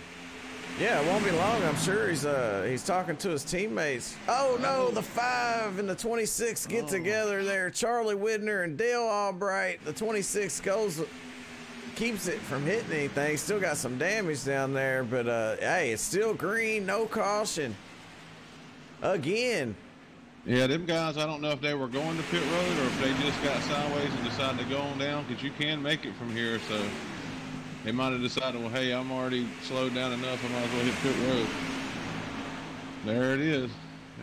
Yeah, it won't be long. I'm sure he's talking to his teammates. Oh no, the 5 and the 26 get together there. Charlie Widner and Dale Albright. The 26 keeps it from hitting anything. Still got some damage down there, but hey, it's still green, no caution. Again. Yeah, them guys, I don't know if they were going to pit road or if they just got sideways and decided to go on down, because you can make it from here. So they might have decided, well, hey, I'm already slowed down enough, I might as well hit pit road. There it is.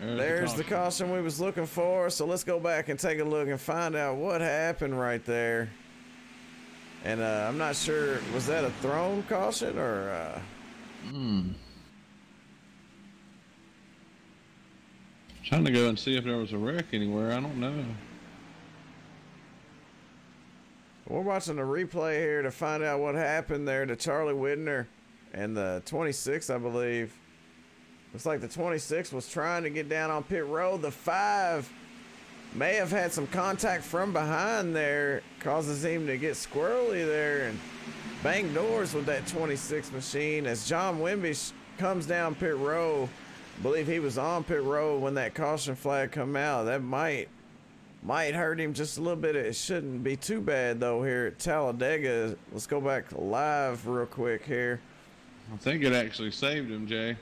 There's the caution we was looking for. So let's go back and take a look and find out what happened right there. And I'm not sure, was that a thrown caution or Trying to go and see if there was a wreck anywhere. I don't know. We're watching the replay here to find out what happened there to Charlie Whitner and the 26, I believe. Looks like the 26 was trying to get down on pit road. The 5 may have had some contact from behind there, causes him to get squirrely there and bang doors with that 26 machine as John Wimby comes down pit road. I believe he was on pit road when that caution flag come out. That might hurt him just a little bit. It shouldn't be too bad though here at Talladega. Let's go back live real quick here. I think it actually saved him, Jay.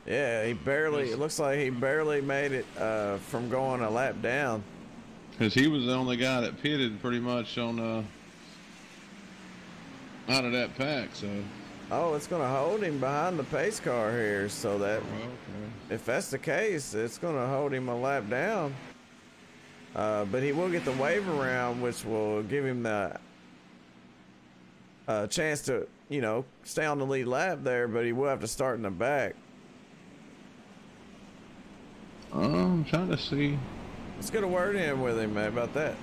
Yeah, it looks like he barely made it from going a lap down. Because he was the only guy that pitted pretty much on out of that pack, so. Oh, it's going to hold him behind the pace car here, so that if that's the case, it's going to hold him a lap down. But he will get the wave around, which will give him the chance to, you know, stay on the lead lap there, but he will have to start in the back. I'm trying to see. Let's get a word in with him, man, about that.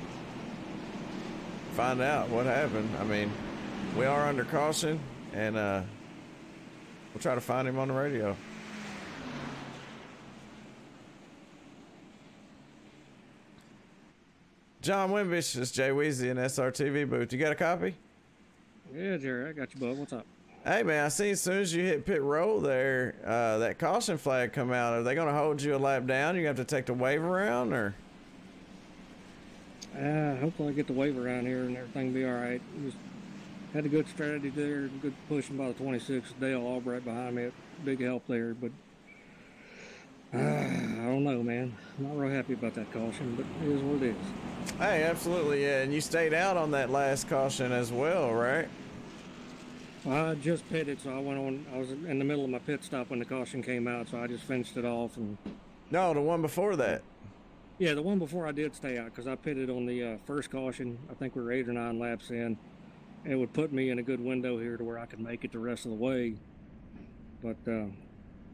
Find out what happened. I mean, we are under caution, and we'll try to find him on the radio. John Wimbish, this is Jay Weezy in SRTV booth. You got a copy? Yeah, Jerry, I got you, bud. What's up? Hey, man, I see as soon as you hit pit road there, that caution flag come out. Are they going to hold you a lap down? You have to take the wave around, or? Hopefully I get the wave around here and everything will be all right. Just had a good strategy there, good pushing by the 26. Dale Albright behind me, big help there. But I don't know, man. I'm not real happy about that caution, but it is what it is. Hey, absolutely, yeah. And you stayed out on that last caution as well, right? I just pitted, so I went on. I was in the middle of my pit stop when the caution came out, so I just finished it off. And no, the one before that. Yeah, the one before I did stay out because I pitted on the first caution. I think we were 8 or 9 laps in. It would put me in a good window here to where I could make it the rest of the way. But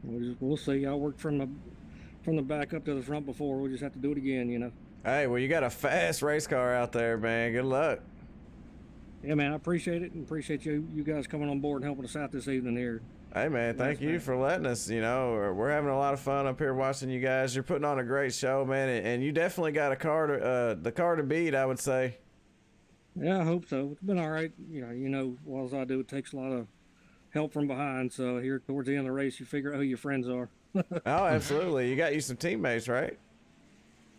we'll see. I worked from the back up to the front before. We'll just have to do it again, you know. Hey, well, you got a fast race car out there, man. Good luck. Yeah, man, I appreciate it, and appreciate you guys coming on board and helping us out this evening here. Hey, man, thank you for letting us. You know, we're having a lot of fun up here watching you guys. You're putting on a great show, man, and you definitely got a car to the car to beat, I would say. Yeah, I hope so. It's been all right. You know, well as I do, it takes a lot of help from behind. So here towards the end of the race, you figure out who your friends are. Oh, absolutely. You got you some teammates, right?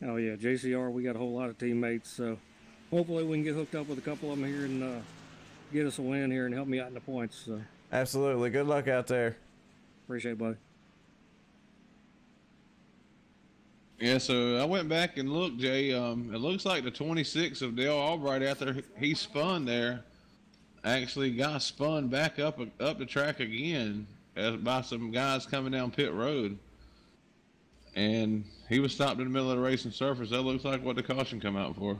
Oh yeah, JCR. We got a whole lot of teammates. So hopefully we can get hooked up with a couple of them here and get us a win here and help me out in the points. So. Absolutely. Good luck out there. Appreciate it, buddy. Yeah, so I went back and looked, Jay. It looks like the 26 of Dale Albright after he spun there actually got spun back up the track again by some guys coming down pit road. And he was stopped in the middle of the racing surface. That looks like what the caution come out for.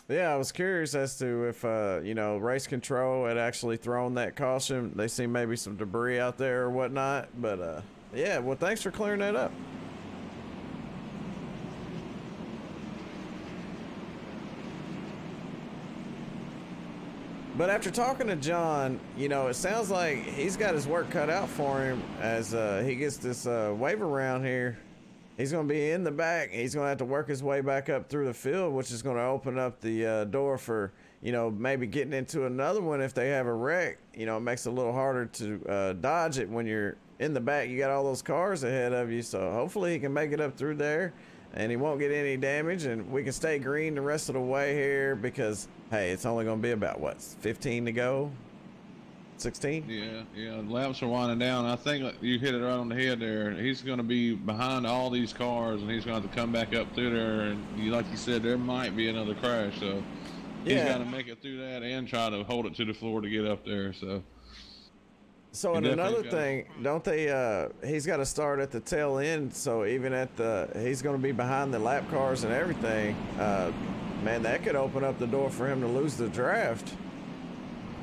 Yeah, I was curious as to if, you know, race control had actually thrown that caution. They see maybe some debris out there or whatnot. But, yeah, well, thanks for clearing that up. But after talking to John, you know, it sounds like he's got his work cut out for him as he gets this wave around here. He's going to be in the back. He's going to have to work his way back up through the field, which is going to open up the door for, you know, maybe getting into another one if they have a wreck. You know, it makes it a little harder to dodge it when you're in the back. You got all those cars ahead of you, so hopefully he can make it up through there and he won't get any damage, and we can stay green the rest of the way here because, hey, it's only going to be about, what, 15 to go? 16? Yeah. Laps are winding down. I think you hit it right on the head there. He's going to be behind all these cars, and he's going to have to come back up through there. And like you said, there might be another crash. So he's got to make it through that and try to hold it to the floor to get up there. So and another thing, don't they? He's got to start at the tail end. So even at he's going to be behind the lap cars and everything. Man, that could open up the door for him to lose the draft.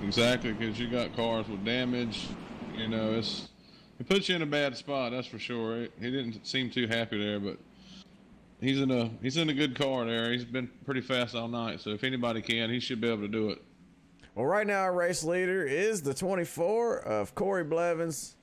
Exactly, because you got cars with damage. You know, it puts you in a bad spot. That's for sure. He didn't seem too happy there, but he's in a good car there. He's been pretty fast all night. So if anybody can, he should be able to do it. Well, right now our race leader is the 24 of Corey Blevins.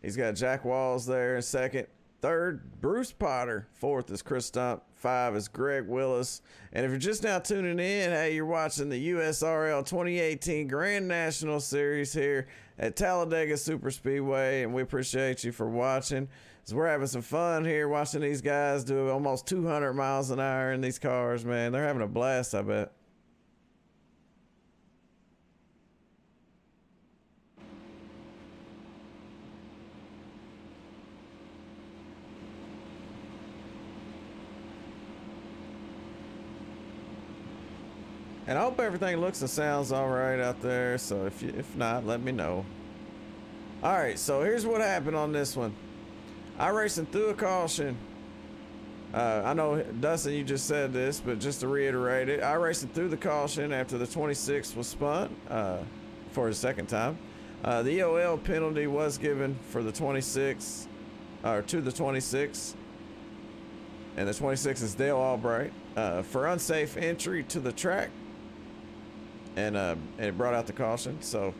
He's got Jack Walls there in second. Third, Bruce Potter. Fourth is Chris Stump. 5 is Greg Willis. And if you're just now tuning in, hey, you're watching the USRL 2018 Grand National Series here at Talladega SuperSpeedway, and we appreciate you for watching. So we're having some fun here watching these guys do almost 200 miles an hour in these cars, man. They're having a blast, I bet. And I hope everything looks and sounds all right out there. So if not, let me know. All right, so here's what happened on this one. iRacing threw a caution. I know, Dustin, you just said this, but just to reiterate it, iRacing threw the caution after the 26 was spun for the second time. The EOL penalty was given for the 26, or to the 26. And the 26 is Dale Albright for unsafe entry to the track. And it brought out the caution. So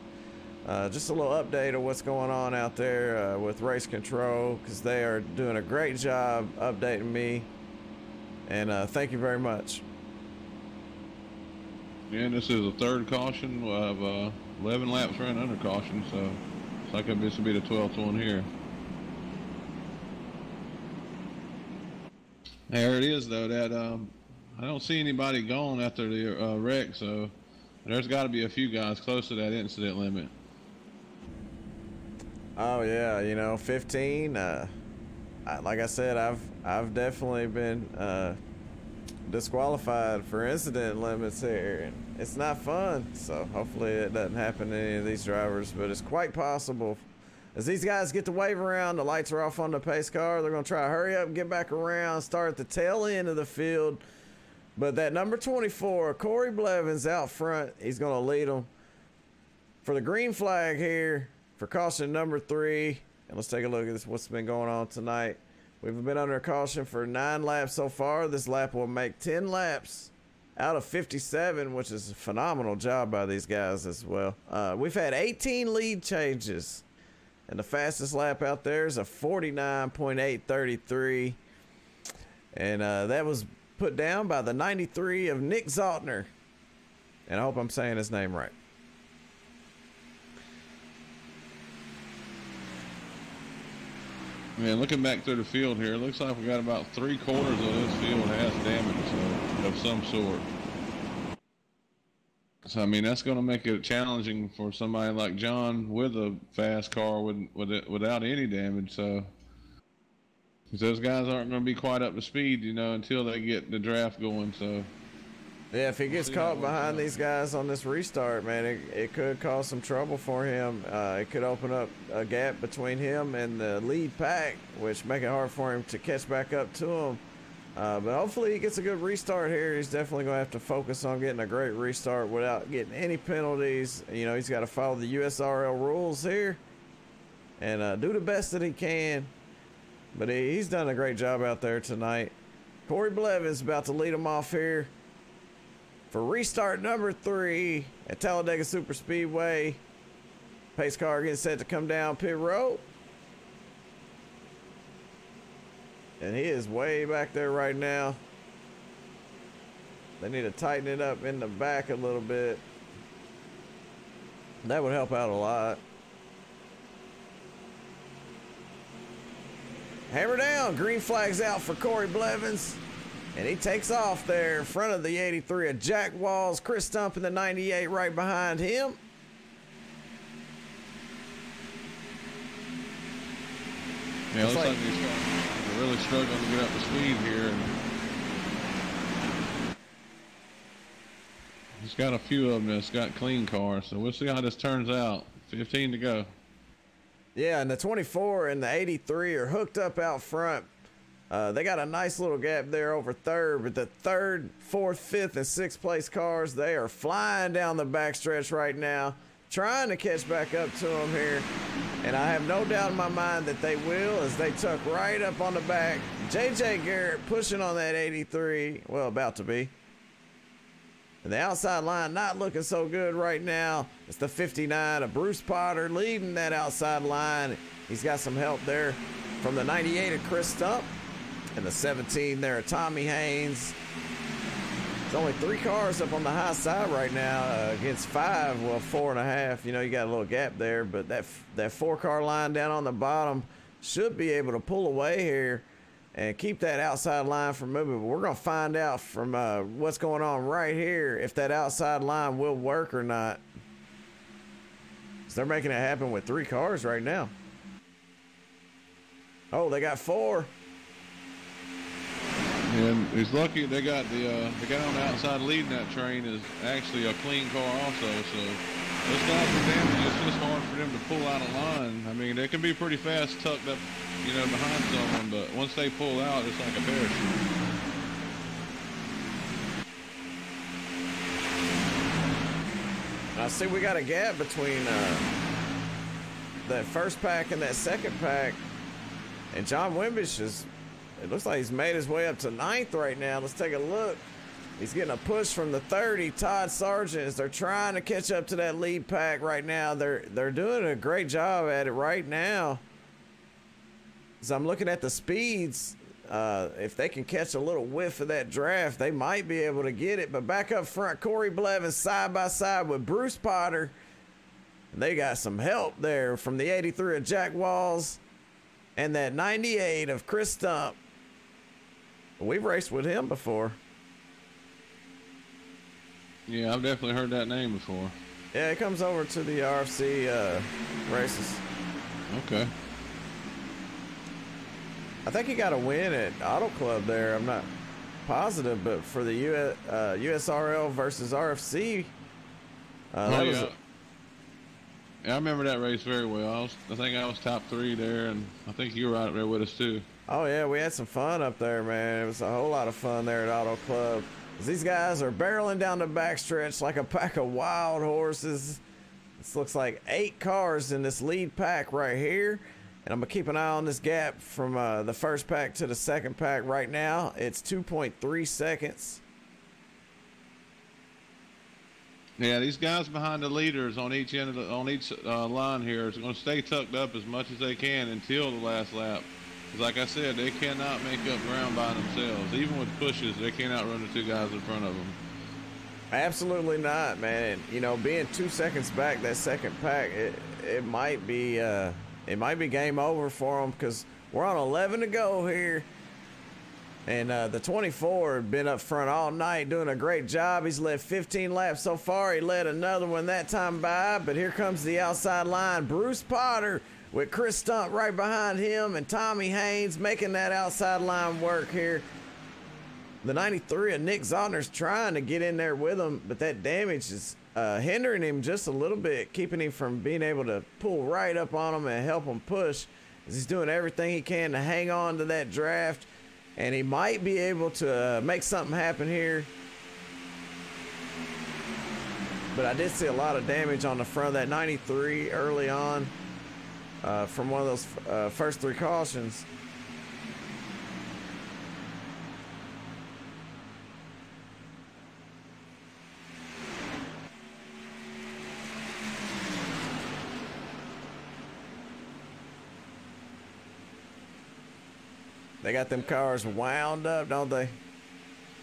just a little update of what's going on out there with race control, because they are doing a great job updating me. And thank you very much. Yeah, and this is a third caution of 11 laps ran under caution, so it's like this will be the 12th one here. There it is, though. That I don't see anybody going after the wreck, so there's got to be a few guys close to that incident limit. Oh yeah, you know, 15. Like I said, I've definitely been disqualified for incident limits here, and it's not fun. So hopefully it doesn't happen to any of these drivers, but it's quite possible. As these guys get to wave around, the lights are off on the pace car. They're going to try to hurry up and get back around, start at the tail end of the field. But that number 24, Corey Blevins out front, he's going to lead them for the green flag here for caution number 3. And let's take a look at this, what's been going on tonight. We've been under caution for 9 laps so far. This lap will make 10 laps out of 57, which is a phenomenal job by these guys as well. We've had 18 lead changes. And the fastest lap out there is a 49.833. And that was put down by the 93 of Nick Zaltner. And I hope I'm saying his name right. Man, looking back through the field here, it looks like we got about 3/4 of this field has damage of some sort. So, I mean, that's going to make it challenging for somebody like John with a fast car without any damage. So, because those guys aren't going to be quite up to speed, you know, until they get the draft going. So, yeah, if he gets caught behind these guys on this restart, man, it could cause some trouble for him. It could open up a gap between him and the lead pack, which make it hard for him to catch back up to him. But hopefully he gets a good restart here. He's definitely going to have to focus on getting a great restart without getting any penalties. You know, he's got to follow the USRL rules here and do the best that he can. But he's done a great job out there tonight. Corey Blevins about to lead him off here for restart number 3 at Talladega SuperSpeedway. Pace car getting set to come down pit road. And he is way back there right now. They need to tighten it up in the back a little bit. That would help out a lot. Hammer down. Green flag's out for Corey Blevins. And he takes off there in front of the 83 of Jack Walls. Chris Stump in the 98 right behind him. Yeah, it looks like these guys are really struggling to get up to speed here. And he's got a few of them that's got clean cars, so we'll see how this turns out. 15 to go. Yeah, and the 24 and the 83 are hooked up out front. They got a nice little gap there over third, but the third, fourth, fifth, and sixth place cars, they are flying down the backstretch right now, trying to catch back up to them here. And I have no doubt in my mind that they will, as they tuck right up on the back. JJ Garrett pushing on that 83, well, about to be. And the outside line not looking so good right now. It's the 59 of Bruce Potter leading that outside line. He's got some help there from the 98 of Chris Stump and the 17 there of Tommy Haynes. There's only 3 cars up on the high side right now against 5, well, 4.5. You know, you got a little gap there, but that 4-car line down on the bottom should be able to pull away here and keep that outside line from moving. But we're going to find out from what's going on right here if that outside line will work or not. So they're making it happen with 3 cars right now. Oh, they got 4. And he's lucky they got the guy on the outside leading that train is actually a clean car also. So those guys are damaged. It's just hard for them to pull out a line. I mean, they can be pretty fast tucked up, you know, behind someone, but once they pull out, it's like a parachute. I see we got a gap between that first pack and that second pack, and John Wimbish is, it looks like he's made his way up to 9th right now. Let's take a look. He's getting a push from the 30, Todd Sargent, as they're trying to catch up to that lead pack right now. They're doing a great job at it right now. As I'm looking at the speeds, if they can catch a little whiff of that draft, they might be able to get it. But back up front, Corey Blevins side by side with Bruce Potter. And they got some help there from the 83 of Jack Walls and that 98 of Chris Stump. We've raced with him before. Yeah, I've definitely heard that name before. Yeah, it comes over to the RFC races. Okay. I think he got a win at Auto Club there. I'm not positive, but for the USRL versus RFC, Yeah, I remember that race very well. I think I was top 3 there, and I think you were out there with us too. Oh yeah, we had some fun up there, man. It was a whole lot of fun there at Auto Club. These guys are barreling down the backstretch like a pack of wild horses. This looks like 8 cars in this lead pack right here. And I'm going to keep an eye on this gap from the first pack to the second pack right now. It's 2.3 seconds. Yeah, these guys behind the leaders on each end of each line here is going to stay tucked up as much as they can until the last lap. Because like I said, they cannot make up ground by themselves. Even with pushes, they can't outrun the 2 guys in front of them. Absolutely not, man. And, you know, being 2 seconds back that second pack, it might be game over for them, because we're on 11 to go here. And the 24 had been up front all night doing a great job. He's led 15 laps so far. He led another one that time by, but here comes the outside line. Bruce Potter with Chris Stump right behind him and Tommy Haynes making that outside line work here. The 93 of Nick Zotner's trying to get in there with him, but that damage is hindering him just a little bit, keeping him from being able to pull right up on him and help him push, as he's doing everything he can to hang on to that draft. And he might be able to make something happen here. But I did see a lot of damage on the front of that 93 early on from one of those first 3 cautions. They got them cars wound up, don't they?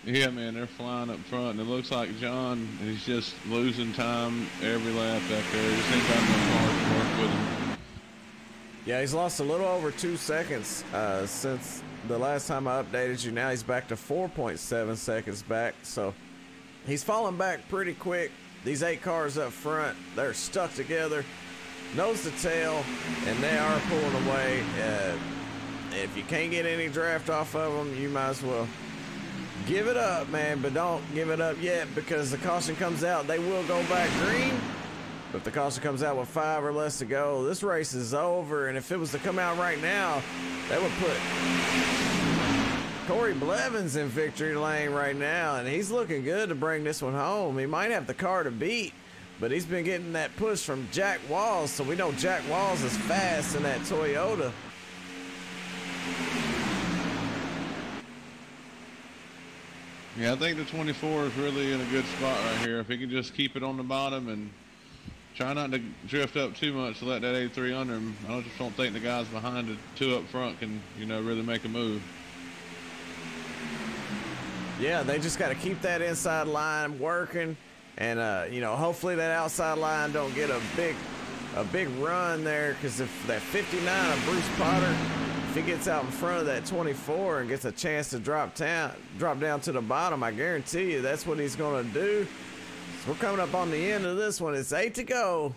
Yeah, man, they're flying up front, and it looks like John is just losing time every lap back there. He just ain't got enough cars to work with him. Yeah, he's lost a little over 2 seconds since the last time I updated you. Now he's back to 4.7 seconds back, so he's falling back pretty quick. These 8 cars up front, they're stuck together, nose to tail, and they are pulling away. If you can't get any draft off of them, you might as well give it up, man. But don't give it up yet, because the caution comes out. They will go back green. But if the caution comes out with 5 or less to go, this race is over. And if it was to come out right now, that would put Corey Blevins in victory lane right now. And he's looking good to bring this one home. He might have the car to beat, but he's been getting that push from Jack Walls. So we know Jack Walls is fast in that Toyota. Yeah, I think the 24 is really in a good spot right here. If he can just keep it on the bottom and try not to drift up too much to let that 83 under him. I just don't think the guys behind the 2 up front can, you know, really make a move. Yeah, they just got to keep that inside line working, and you know, hopefully that outside line don't get a big run there, because if that 59 of Bruce Potter, if he gets out in front of that 24 and gets a chance to drop down to the bottom, I guarantee you that's what he's going to do. We're coming up on the end of this one. It's 8 to go.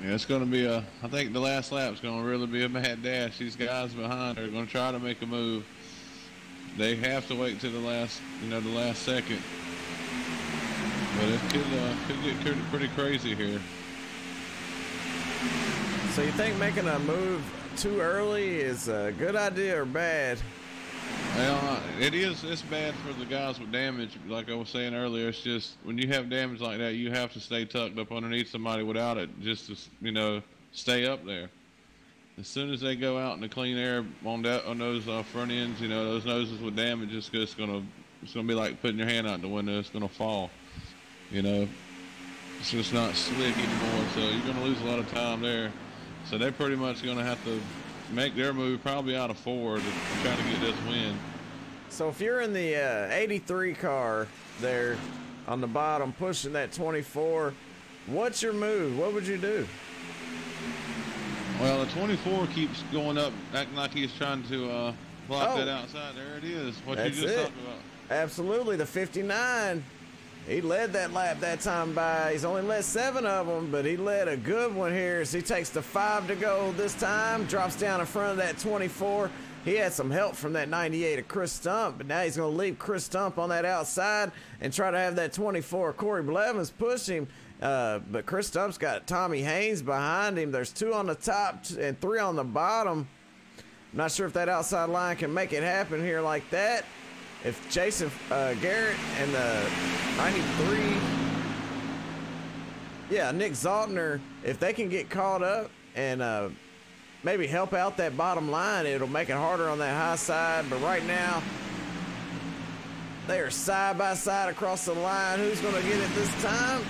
Yeah, it's going to be I think the last lap is going to really be a mad dash. These guys behind are going to try to make a move. They have to wait to the last, you know, the last second. But it could get pretty crazy here. So you think making a move too early is a good idea or bad? Well, it's bad for the guys with damage. Like I was saying earlier, it's just when you have damage like that, you have to stay tucked up underneath somebody without it, just to, you know, stay up there. As soon as they go out in the clean air on those front ends, you know, those noses with damage, it's gonna be like putting your hand out the window. It's gonna fall. You know, it's just not slick anymore. So you're gonna lose a lot of time there. So they're pretty much gonna have to make their move probably out of 4 to try to get this win. So if you're in the 83 car there on the bottom pushing that 24, what's your move? What would you do? Well, the 24 keeps going up, acting like he's trying to block that outside. There it is. What you just talked about. Absolutely. The 59. He led that lap that time by, he's only led 7 of them, but he led a good one here as he takes the 5 to go this time, drops down in front of that 24. He had some help from that 98 of Chris Stump, but now he's going to leave Chris Stump on that outside and try to have that 24. Corey Blevins push him, but Chris Stump's got Tommy Haynes behind him. There's 2 on the top and 3 on the bottom. I'm not sure if that outside line can make it happen here like that. If Jason Garrett and the 93, Nick Zaltner, if they can get caught up and maybe help out that bottom line, it'll make it harder on that high side. But right now, they are side by side across the line. Who's going to get it this time?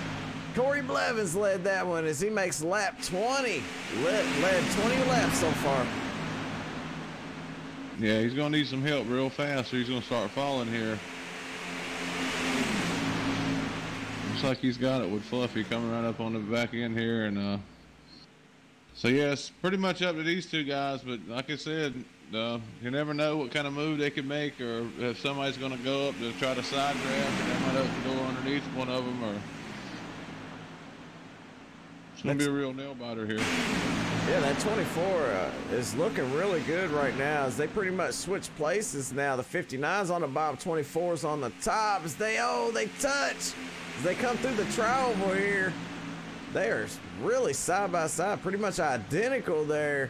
Corey Blevins led that one as he makes lap 20. Led 20 laps so far. Yeah, he's going to need some help real fast or he's going to start falling here. Looks like he's got it with Fluffy coming right up on the back end here. And so, yeah, it's pretty much up to these 2 guys. But like I said, you never know what kind of move they can make, or if somebody's going to go up to try to side grab and they might open the door underneath one of them. Or it's going to be a real nail biter here. Yeah, that 24 is looking really good right now as they pretty much switch places now. The 59's on the bottom, 24's on the top as they touch. As they come through the tri-oval here, they are really side by side, pretty much identical there.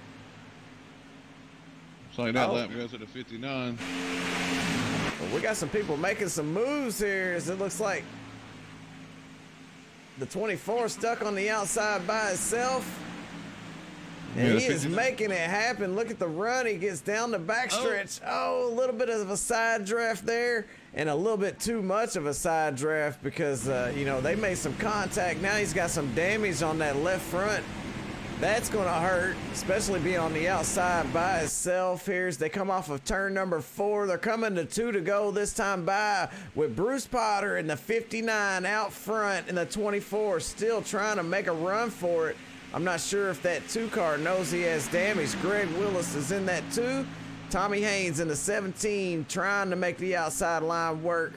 Looks like that lap goes to the 59. Well, we got some people making some moves here, as it looks like the 24 stuck on the outside by itself. And he is making it happen. Look at the run. He gets down the backstretch. Oh, a little bit of a side draft there, and a little bit too much of a side draft because, you know, they made some contact. Now he's got some damage on that left front. That's going to hurt, especially being on the outside by itself here as they come off of turn number 4. They're coming to 2 to go this time by with Bruce Potter in the 59 out front and the 24 still trying to make a run for it. I'm not sure if that 2 car knows he has damage. Greg Willis is in that 2. Tommy Haynes in the 17 trying to make the outside line work.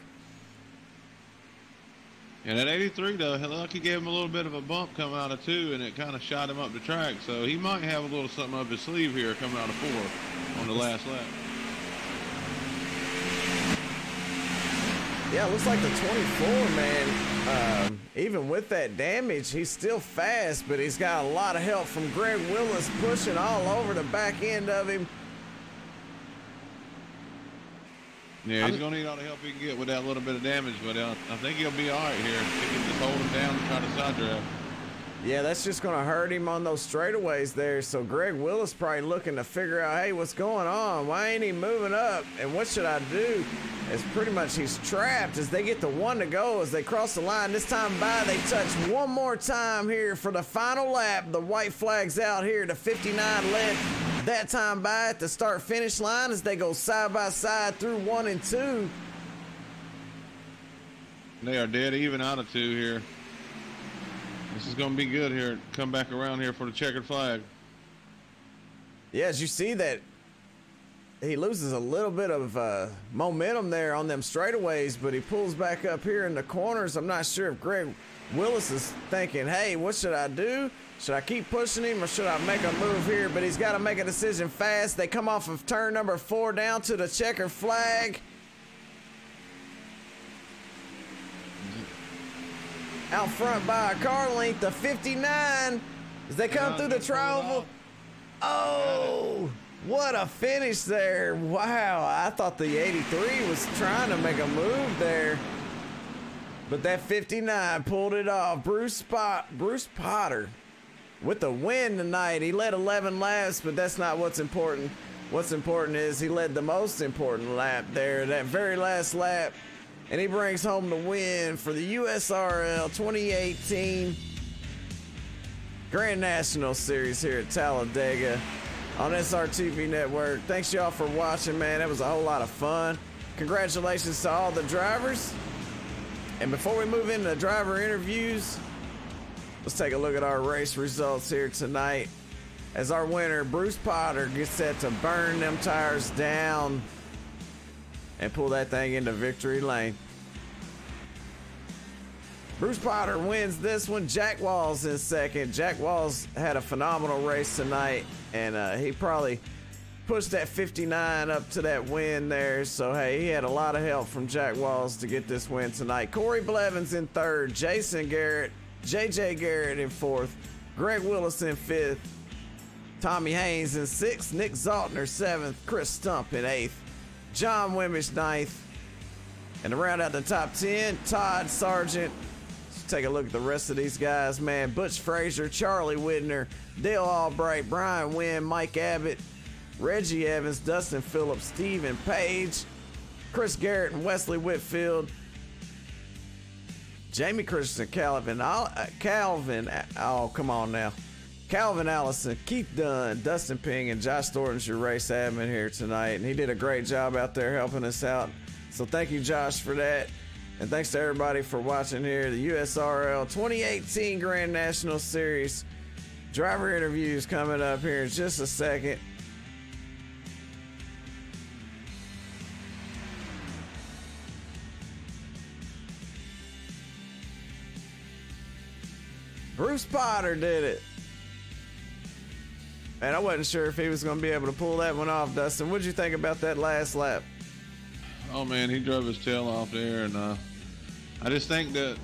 And at 83, though, Lucky gave him a little bit of a bump coming out of 2, and it kind of shot him up the track. So he might have a little something up his sleeve here coming out of 4 on the last lap. Yeah, it looks like the 24, man, even with that damage, he's still fast, but he's got a lot of help from Greg Willis pushing all over the back end of him. Yeah, he's going to need all the help he can get with that little bit of damage, but I think he'll be all right here. He can just hold him down and try to side draft. Yeah, that's just going to hurt him on those straightaways there. So Greg Willis probably looking to figure out, hey, what's going on? Why ain't he moving up? And what should I do? It's pretty much he's trapped as they get to 1 to go as they cross the line. This time by, they touch one more time here for the final lap. The white flag's out here. The 59 led that time by at the start-finish line as they go side by side through 1 and 2. They are dead even out of 2 here. This is going to be good here. Come back around here for the checkered flag. Yeah, as you see that he loses a little bit of momentum there on them straightaways, but he pulls back up here in the corners. I'm not sure if Greg Willis is thinking, hey, what should I do? Should I keep pushing him or should I make a move here? But he's got to make a decision fast. They come off of turn number 4 down to the checkered flag. Out front by a car length, the 59 as they come through the tri-oval. Oh, what a finish there. Wow, I thought the 83 was trying to make a move there. But that 59 pulled it off. Bruce Potter with the win tonight. He led 11 laps, but that's not what's important. What's important is he led the most important lap there, that very last lap. And he brings home the win for the USRL 2018 Grand National Series here at Talladega on SRTV Network. Thanks y'all for watching, man. That was a whole lot of fun. Congratulations to all the drivers. And before we move into the driver interviews, let's take a look at our race results here tonight. As our winner, Bruce Potter, gets set to burn them tires down and pull that thing into victory lane. Bruce Potter wins this one. Jack Walls in second. Jack Walls had a phenomenal race tonight, and he probably pushed that 59 up to that win there. So, hey, he had a lot of help from Jack Walls to get this win tonight. Corey Blevins in third. Jason Garrett, JJ Garrett in fourth. Greg Willis in fifth. Tommy Haynes in sixth. Nick Zaltner seventh. Chris Stump in eighth. John Wimmish ninth. And to round out the top 10, Todd Sargent. Let's take a look at the rest of these guys, man. Butch Frazier, Charlie Widner, Dale Albright, Brian Wynn, Mike Abbott, Reggie Evans, Dustin Phillips, Stephen Page, Chris Garrett, and Wesley Whitfield. Jamie Christensen, Calvin, oh, come on now. Calvin Allison, Keith Dunn, Dustin Ping, and Josh Thornton's your race admin here tonight. And he did a great job out there helping us out. So thank you, Josh, for that. And thanks to everybody for watching here. The USRL 2018 Grand National Series. Driver interviews coming up here in just a second. Bruce Potter did it. And I wasn't sure if he was going to be able to pull that one off, Dustin. What'd you think about that last lap? Oh, man, he drove his tail off there. And I just think that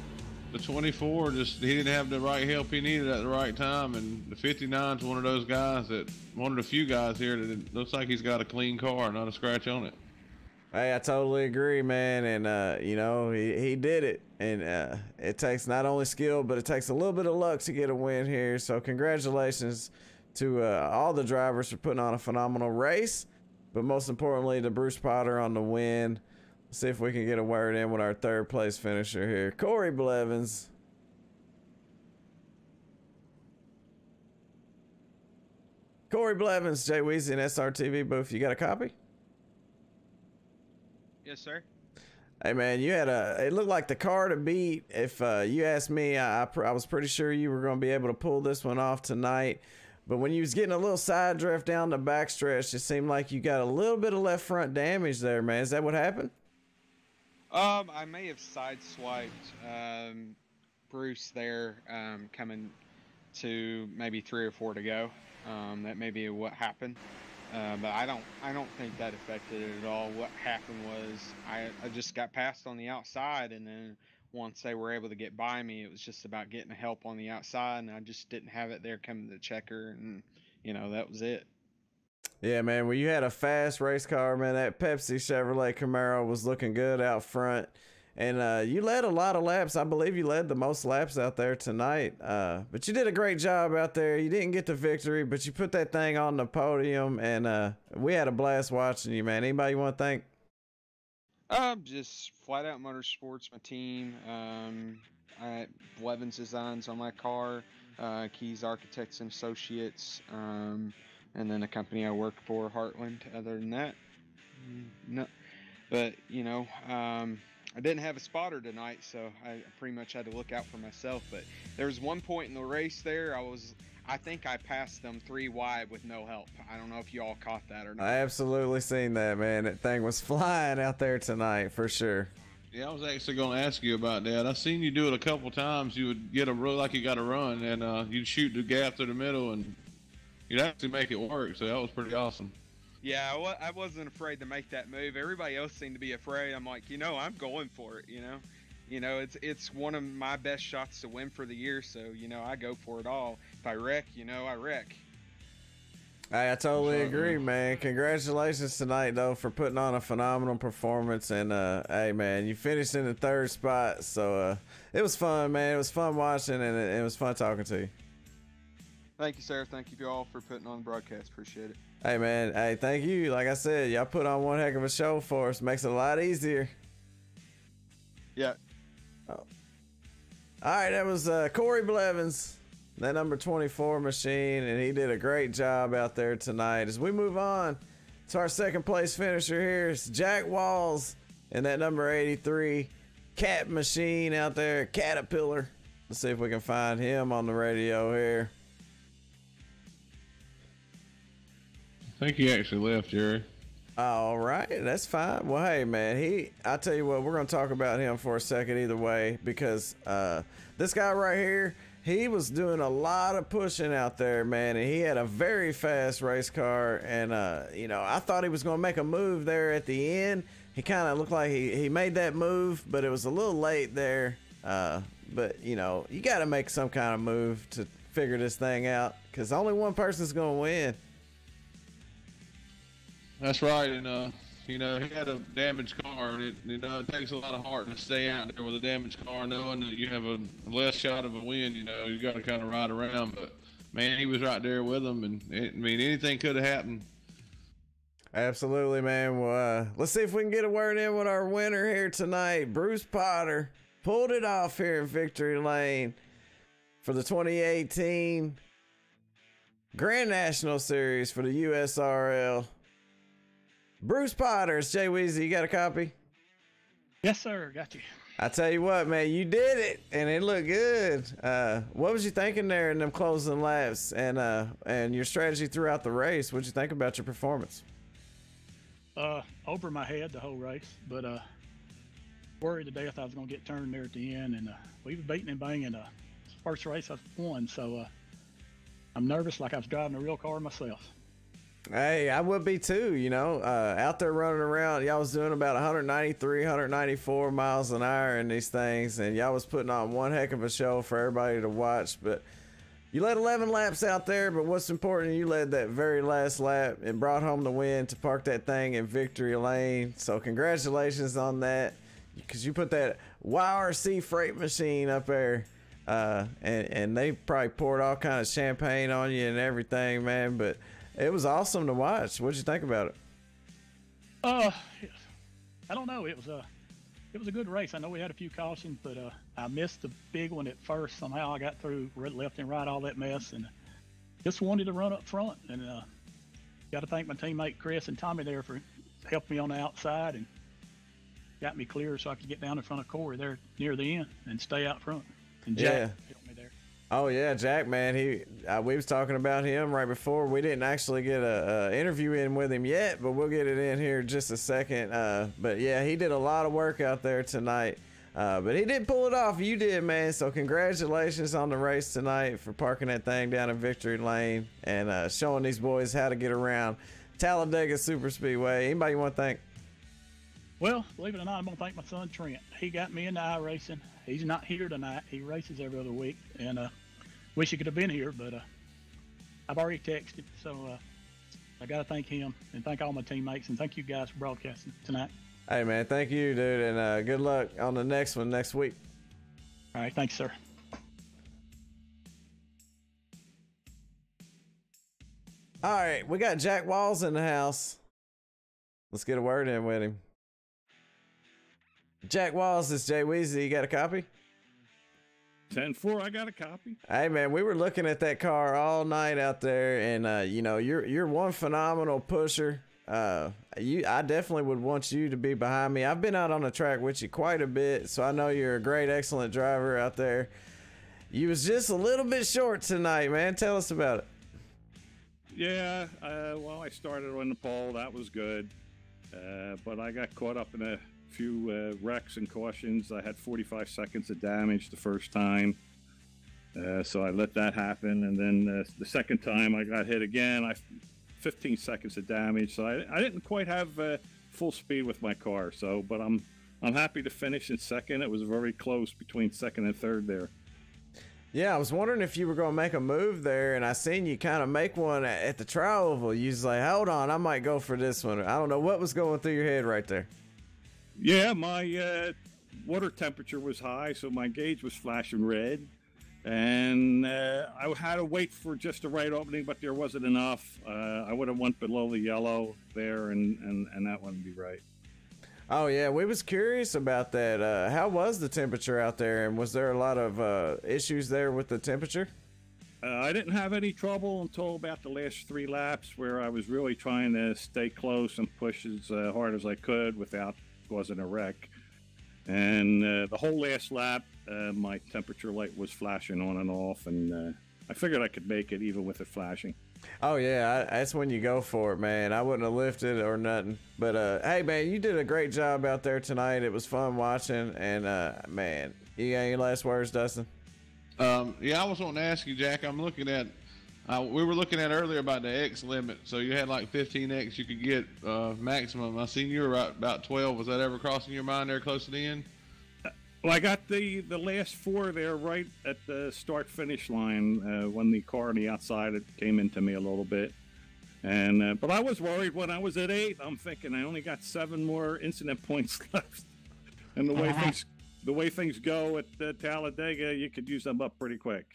the 24 just he didn't have the right help he needed at the right time, and the 59 is one of those guys one of the few guys here that it looks like he's got a clean car, not a scratch on it. Hey, I totally agree, man. And you know, he did it, and it takes not only skill, but it takes a little bit of luck to get a win here. So congratulations to all the drivers for putting on a phenomenal race, but most importantly to Bruce Potter on the win. See if we can get a word in with our third place finisher here, Corey Blevins. Corey Blevins, Jay Weezy and SRTV booth. You got a copy? Yes, sir. Hey man, you had it looked like the car to beat. If you asked me, I was pretty sure you were going to be able to pull this one off tonight. But when you was getting a little side drift down the backstretch, it seemed like you got a little bit of left front damage there, man. Is that what happened? I may have sideswiped Bruce there, coming to maybe 3 or 4 to go. That may be what happened. But I don't think that affected it at all. What happened was I just got passed on the outside, and then once they were able to get by me, it was just about getting help on the outside, and I just didn't have it there coming to the checker, and you know, that was it. Yeah, man. Well, you had a fast race car, man. That Pepsi Chevrolet Camaro was looking good out front. And you led a lot of laps. I believe you led the most laps out there tonight. But you did a great job out there. You didn't get the victory, but you put that thing on the podium. And we had a blast watching you, man. Anybody you want to thank? Just Flat Out Motorsports, my team. Blevins Designs on my car. Keys Architects and Associates. And then the company I work for, Heartland. Other than that, no. But, you know, I didn't have a spotter tonight, so I pretty much had to look out for myself. But there was one point in the race there, I think I passed them 3 wide with no help. I don't know if you all caught that or not. I absolutely seen that, man. That thing was flying out there tonight, for sure. Yeah, I was actually going to ask you about that. I seen you do it a couple times. You would get a roll like you got to run, and you'd shoot the gap through the middle, and you'd actually make it work. So that was pretty awesome. Yeah, I wasn't afraid to make that move. Everybody else seemed to be afraid. I'm like, you know, I'm going for it, you know. It's one of my best shots to win for the year, so, you know, I go for it all. If I wreck, you know, I wreck. I totally agree, man. Congratulations tonight, though, for putting on a phenomenal performance. And, hey, man, you finished in the 3rd spot, so it was fun, man. It was fun watching, and it was fun talking to you. Thank you, sir. Thank you all for putting on the broadcast. Appreciate it. Hey, man. Hey, thank you. Like I said, y'all put on one heck of a show for us. Makes it a lot easier. Yeah. Oh. All right, that was Corey Blevins, that number 24 machine, and he did a great job out there tonight. As we move on to our 2nd place finisher here, it's Jack Walls and that number 83 Cat machine out there, Caterpillar. Let's see if we can find him on the radio here. I think he actually left, Jerry. All right, that's fine. Well, hey, man, I tell you what, we're going to talk about him for a second either way, because this guy right here, he was doing a lot of pushing out there, man, and he had a very fast race car, and, you know, I thought he was going to make a move there at the end. He kind of looked like he made that move, but it was a little late there. But, you know, you got to make some kind of move to figure this thing out, because only one person's going to win. That's right, and you know, he had a damaged car, and it takes a lot of heart to stay out there with a damaged car, knowing that you have a less shot of a win. You know, you got to kind of ride around. But man, he was right there with him, and I mean, anything could have happened. Absolutely, man. Well, let's see if we can get a word in with our winner here tonight. Bruce Potter pulled it off here in victory lane for the 2018 Grand National Series for the USRL. Bruce Potter, it's Jay Weezy. You got a copy? Yes, sir. Got you. I tell you what, man, you did it, and it looked good. What was you thinking there in them closing laps, and your strategy throughout the race? What'd you think about your performance? Over my head the whole race, but worried to death I was going to get turned there at the end, and we were beating and banging. First race I won, so I'm nervous like I was driving a real car myself. Hey, I would be too, you know, out there running around. Y'all was doing about 193, 194 miles an hour in these things, and y'all was putting on one heck of a show for everybody to watch. But you led 11 laps out there, but what's important, you led that very last lap and brought home the win to park that thing in victory lane. So congratulations on that, because you put that YRC freight machine up there, and they probably poured all kind of champagne on you and everything, man. But it was awesome to watch. What'd you think about it? I don't know. It was a good race. I know we had a few cautions, but I missed the big one at first. Somehow I got through left and right, all that mess, and just wanted to run up front. And got to thank my teammate Chris and Tommy there for helping me on the outside and got me clear so I could get down in front of Corey there near the end and stay out front. And Jack helped me there. Oh yeah, Jack, man, we was talking about him right before. We didn't actually get a interview in with him yet, but we'll get it in here in just a second. But yeah, he did a lot of work out there tonight. But he did pull it off. You did, man. So congratulations on the race tonight for parking that thing down in victory lane and showing these boys how to get around Talladega SuperSpeedway. Anybody you want to thank? Well, believe it or not, I'm going to thank my son Trent. He got me into iRacing. He's not here tonight. He races every other week, and wish he could have been here, but I've already texted, so I got to thank him and thank all my teammates and thank you guys for broadcasting tonight. Hey, man, thank you, dude, and good luck on the next one next week. All right, thanks, sir. All right, we got Jack Walls in the house. Let's get a word in with him. Jack Walls, this is Jay Weezy. You got a copy? 10-4, I got a copy. Hey, man, we were looking at that car all night out there, and you know, you're one phenomenal pusher. I definitely would want you to be behind me. I've been out on the track with you quite a bit, so I know you're a great, excellent driver out there. You was just a little bit short tonight, man. Tell us about it. Yeah, well, I started on the pole. That was good. But I got caught up in a few wrecks and cautions. I had 45 seconds of damage the first time. So I let that happen. And then the second time I got hit again. 15 seconds of damage. So I didn't quite have full speed with my car. So, but I'm happy to finish in second. It was very close between second and third there. Yeah, I was wondering if you were going to make a move there, and I seen you kind of make one at the trial oval. You was like, hold on, I might go for this one. I don't know what was going through your head right there. Yeah, my water temperature was high, so my gauge was flashing red. And I had to wait for just the right opening, but there wasn't enough. I would have went below the yellow there, and that wouldn't be right. Oh, yeah, we was curious about that. How was the temperature out there, and was there a lot of issues there with the temperature? I didn't have any trouble until about the last 3 laps, where I was really trying to stay close and push as hard as I could without causing a wreck. And the whole last lap, my temperature light was flashing on and off, and I figured I could make it even with it flashing. Oh, yeah, that's when you go for it, man. I wouldn't have lifted or nothing. But, hey, man, you did a great job out there tonight. It was fun watching. And, man, you got any last words, Dustin? Yeah, I was wanting to ask you, Jack. I'm looking at, we were looking at earlier about the X limit. So you had like 15X you could get maximum. I seen you were right about 12. Was that ever crossing your mind there close to the end? Well, I got the last 4 there right at the start-finish line when the car on the outside came into me a little bit. And but I was worried when I was at 8. I'm thinking I only got 7 more incident points left. And the way things go at Talladega, you could use them up pretty quick.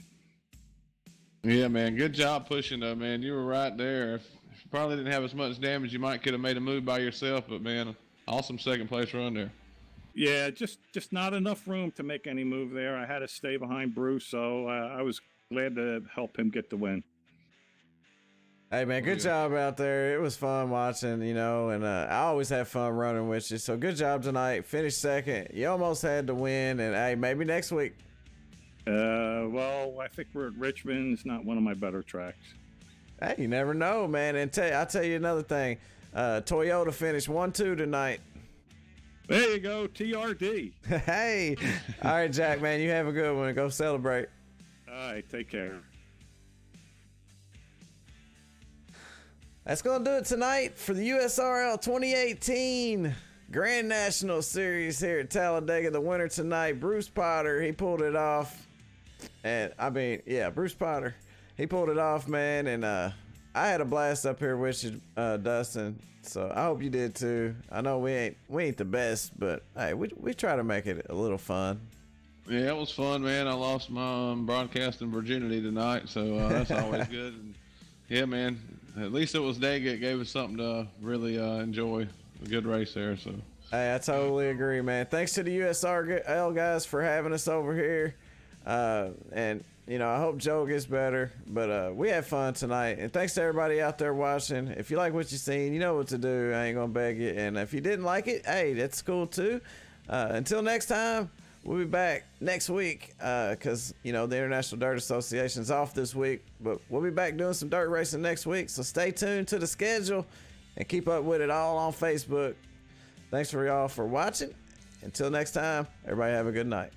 Yeah, man. Good job pushing, though, man. You were right there. If you probably didn't have as much damage, you might could have made a move by yourself. But, man, awesome second-place run there. Yeah, just not enough room to make any move there. I had to stay behind Bruce, so I was glad to help him get the win. Hey, man, good job out there. It was fun watching, you know, and I always have fun running with you. So good job tonight. Finished second. You almost had to win, and, hey, maybe next week. Well, I think we're at Richmond. It's not one of my better tracks. Hey, you never know, man. And I'll tell you another thing. Toyota finished 1-2 tonight. There you go, TRD. Hey. All right, Jack, man, you have a good one. Go celebrate. All right, take care. That's going to do it tonight for the USRL 2018 Grand National Series here at Talladega. The winner tonight, Bruce Potter. He pulled it off. And I mean, yeah, Bruce Potter. He pulled it off, man. And I had a blast up here with you, Dustin. So I hope you did too. I know we ain't the best, but hey, we try to make it a little fun. Yeah, it was fun, man. I lost my broadcasting virginity tonight, so that's always good. And yeah, man. At least it was Dega. It gave us something to really enjoy. A good race there. So. Hey, I totally agree, man. Thanks to the USRL guys for having us over here. And, you know, I hope Joe gets better. But we had fun tonight. And thanks to everybody out there watching. If you like what you seen, you know what to do. I ain't going to beg you. And if you didn't like it, hey, that's cool too. Until next time. We'll be back next week because, you know, the International Dirt Association's off this week. But we'll be back doing some dirt racing next week. So stay tuned to the schedule and keep up with it all on Facebook. Thanks for y'all for watching. Until next time, everybody have a good night.